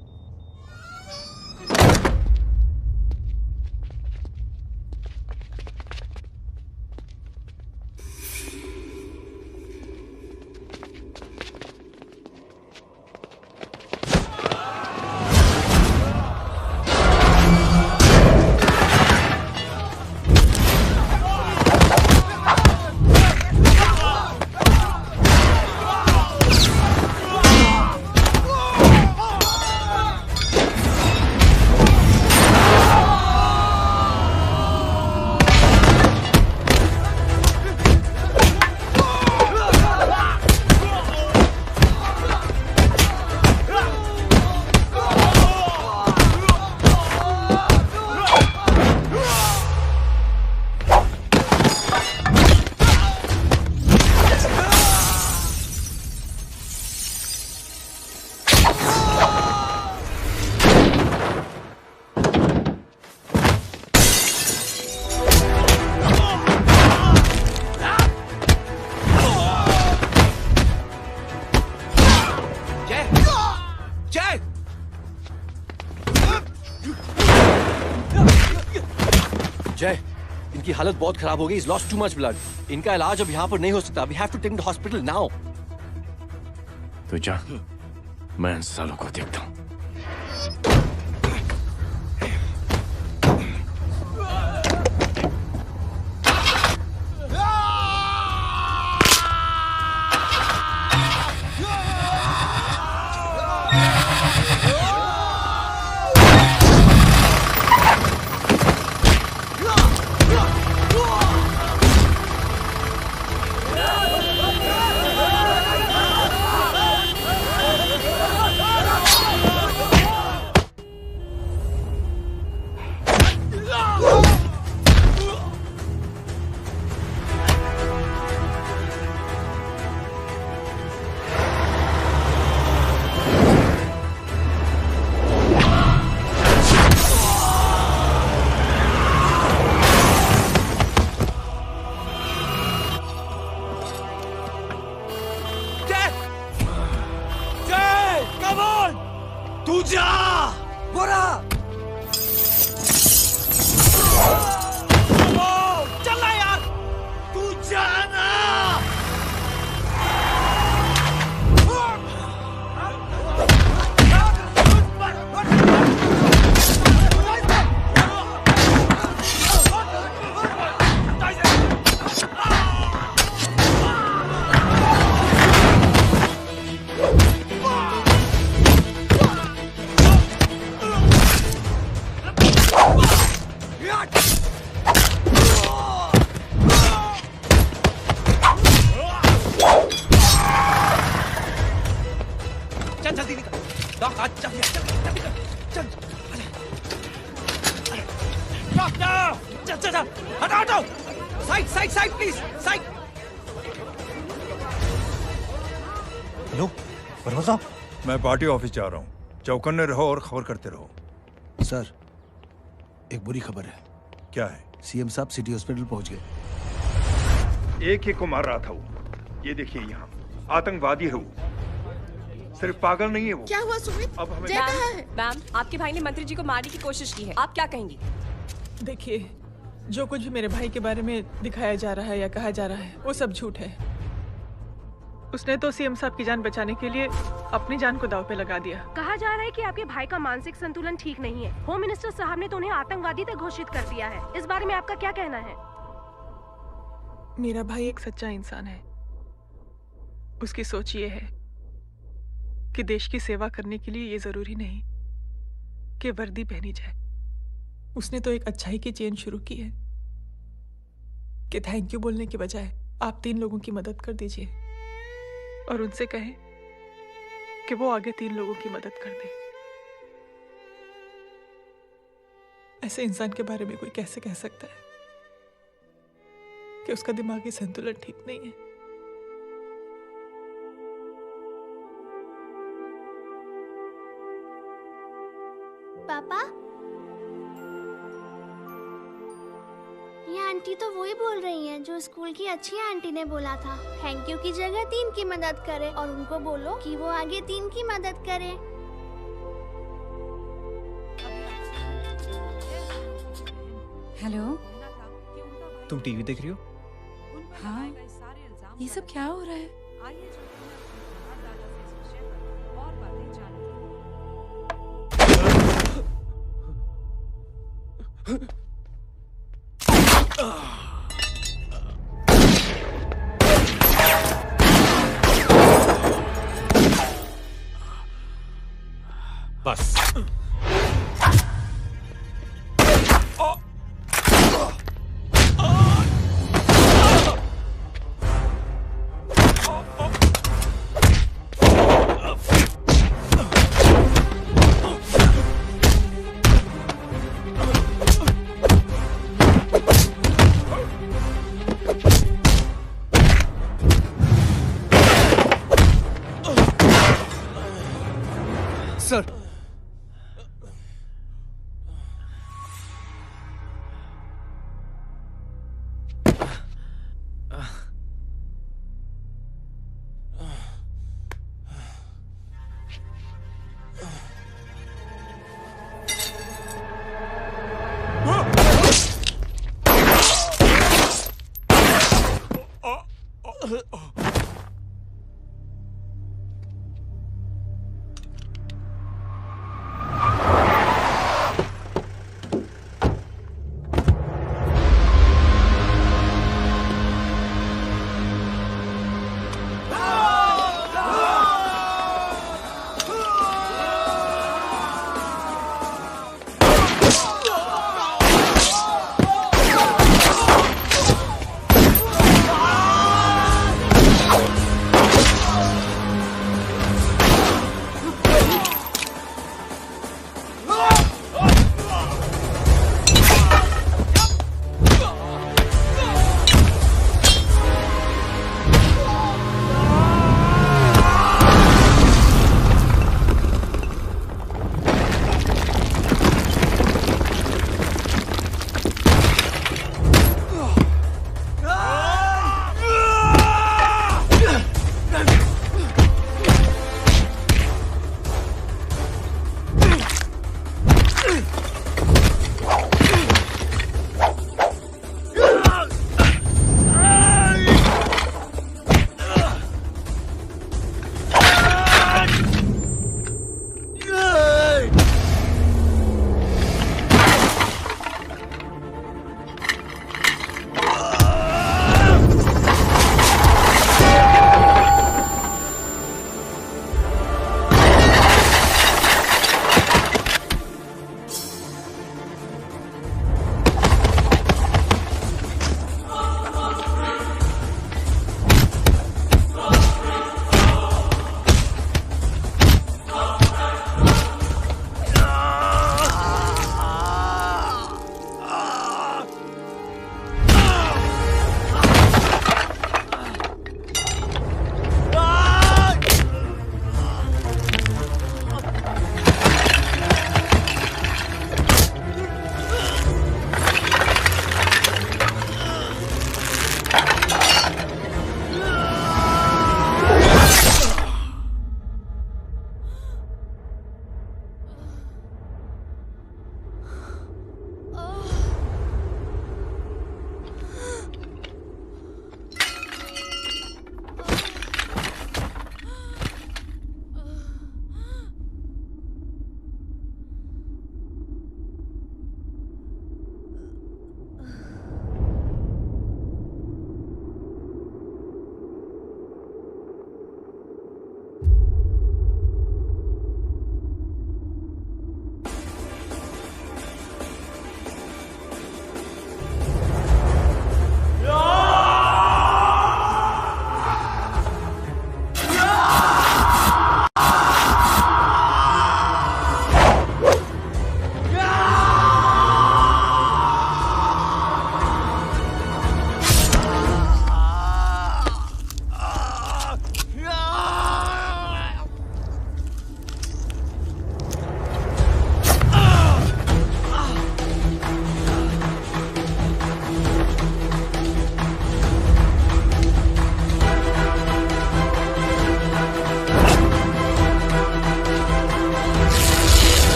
जय, इनकी हालत बहुत खराब हो गई। Is lost too much blood. इनका इलाज अब यहाँ पर नहीं हो सकता। We have to take the hospital now. तो जा, मैं इन सालों को देखता हूँ। Side side side please side. Hello Verma साहब, मैं पार्टी ऑफिस जा रहा हूँ। चौकन्ने रहो और खबर करते रहो। सर, एक बुरी खबर है। क्या है? सीएम साहब सिटी हॉस्पिटल पहुंच गए। एक को मार रहा था वो। ये देखिए यहाँ आतंकवादी है वो। सिर्फ पागल नहीं है वो। क्या हुआ सुमित? अब हमें मैम, आपके भाई ने मंत्री जी को मारने की कोशिश की है, आप क्या कहेंगी? देखिए, जो कुछ भी मेरे भाई के बारे में दिखाया जा रहा है या कहा जा रहा है वो सब झूठ है। उसने तो सीएम साहब की जान बचाने के लिए अपनी जान को दांव पे लगा दिया। कहा जा रहा है कि आपके भाई का मानसिक संतुलन ठीक नहीं है। होम मिनिस्टर साहब ने तो उन्हें आतंकवादी तक घोषित कर दिया है। इस बारे में आपका क्या कहना है? मेरा भाई एक सच्चा इंसान है। उसकी सोच ये है कि देश की सेवा करने के लिए ये जरूरी नहीं कि वर्दी पहनी जाए। उसने तो एक अच्छाई की चेन शुरू की है कि थैंक यू बोलने के बजाय आप 3 लोगों की मदद कर दीजिए और उनसे कहें कि वो आगे 3 लोगों की मदद कर दे। ऐसे इंसान के बारे में कोई कैसे कह सकता है कि उसका दिमागी संतुलन ठीक नहीं है? पापा, ये आंटी तो वही बोल रही हैं जो स्कूल की अच्छी आंटी ने बोला था, थैंक यू की जगह 3 की मदद करें और उनको बोलो कि वो आगे 3 की मदद करें। हेलो, तुम टीवी देख रही हो? हाँ, ये सब क्या हो रहा है? बस। सर,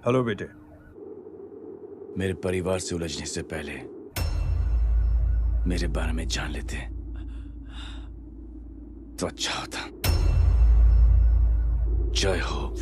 हेलो बेटे। मेरे परिवार से उलझने से पहले मेरे बारे में जान लेते तो अच्छा होता। जय हो।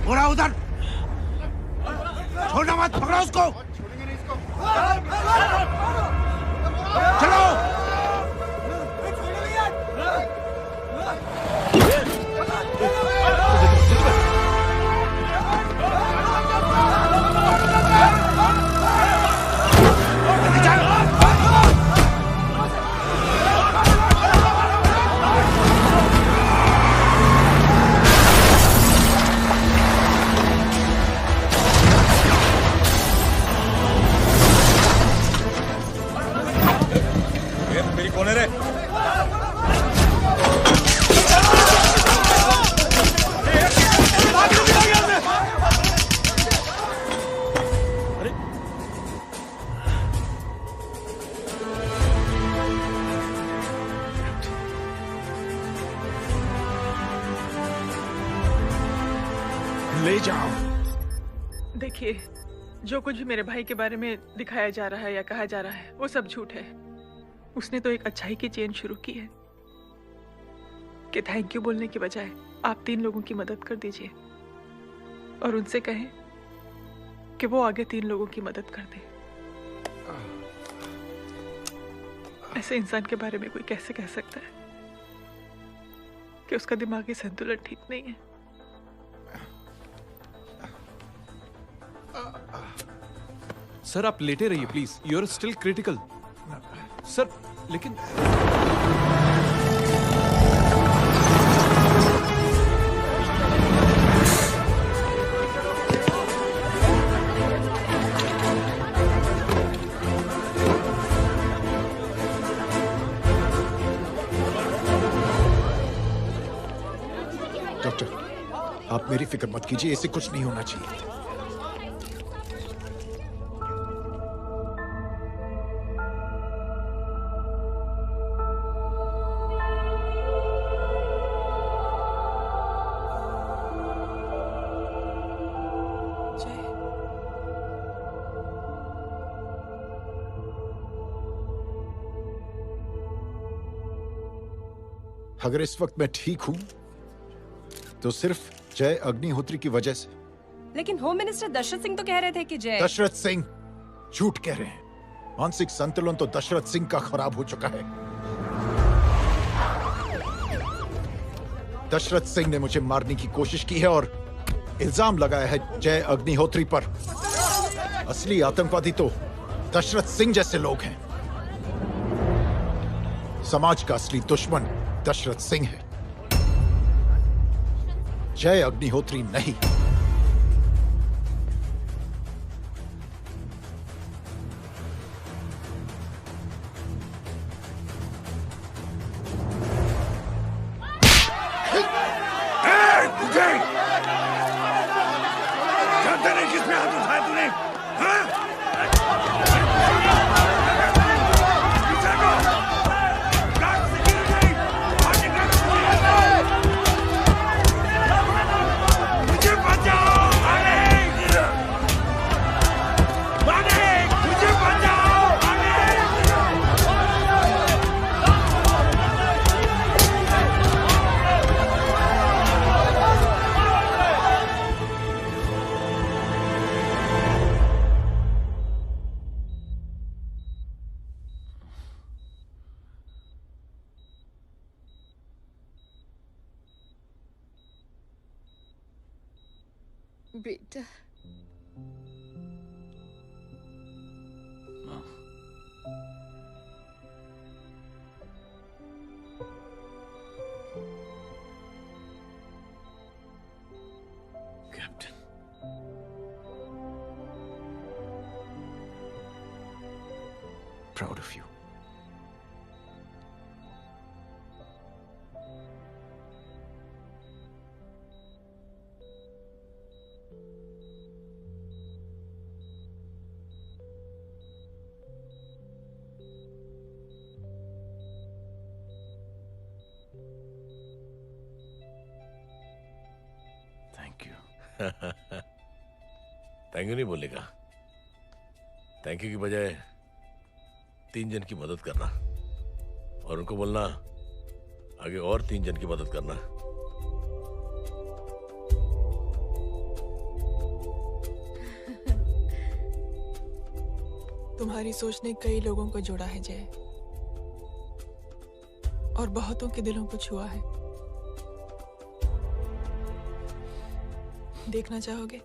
घोड़ा उधर, छोड़ना मत, पकड़ो उसको। चलो। कौन है रे? ले जाओ। देखिए, जो कुछ भी मेरे भाई के बारे में दिखाया जा रहा है या कहा जा रहा है वो सब झूठ है। उसने तो एक अच्छाई की चेन शुरू की है कि थैंक यू बोलने के बजाय आप 3 लोगों की मदद कर दीजिए और उनसे कहें कि वो आगे 3 लोगों की मदद कर दे। ऐसे इंसान के बारे में कोई कैसे कह सकता है कि उसका दिमागी संतुलन ठीक नहीं है? सर आप लेटे रहिए please, you are still critical. Sir लेकिन डॉक्टर, आप मेरी फिक्र मत कीजिए, इसे कुछ नहीं होना चाहिए। अगर इस वक्त मैं ठीक हूं तो सिर्फ जय अग्निहोत्री की वजह से। लेकिन होम मिनिस्टर दशरथ सिंह तो कह रहे थे कि जय। दशरथ सिंह झूठ कह रहे हैं। मानसिक संतुलन तो दशरथ सिंह का खराब हो चुका है। दशरथ सिंह ने मुझे मारने की कोशिश की है और इल्जाम लगाया है जय अग्निहोत्री पर। असली आतंकवादी तो दशरथ सिंह जैसे लोग हैं। समाज का असली दुश्मन दशरथ सिंह है, जय अग्निहोत्री नहीं। जानते नहीं किसमें हाथ उठाया तूने? बेटा captain, proud of you. Thank you. Thank you नहीं बोलेगा। थैंक यू की बजाय 3 जन की मदद करना और उनको बोलना आगे और 3 जन की मदद करना। तुम्हारी सोच ने कई लोगों को जोड़ा है जय, और बहुतों के दिलों को छुआ है। देखना चाहोगे?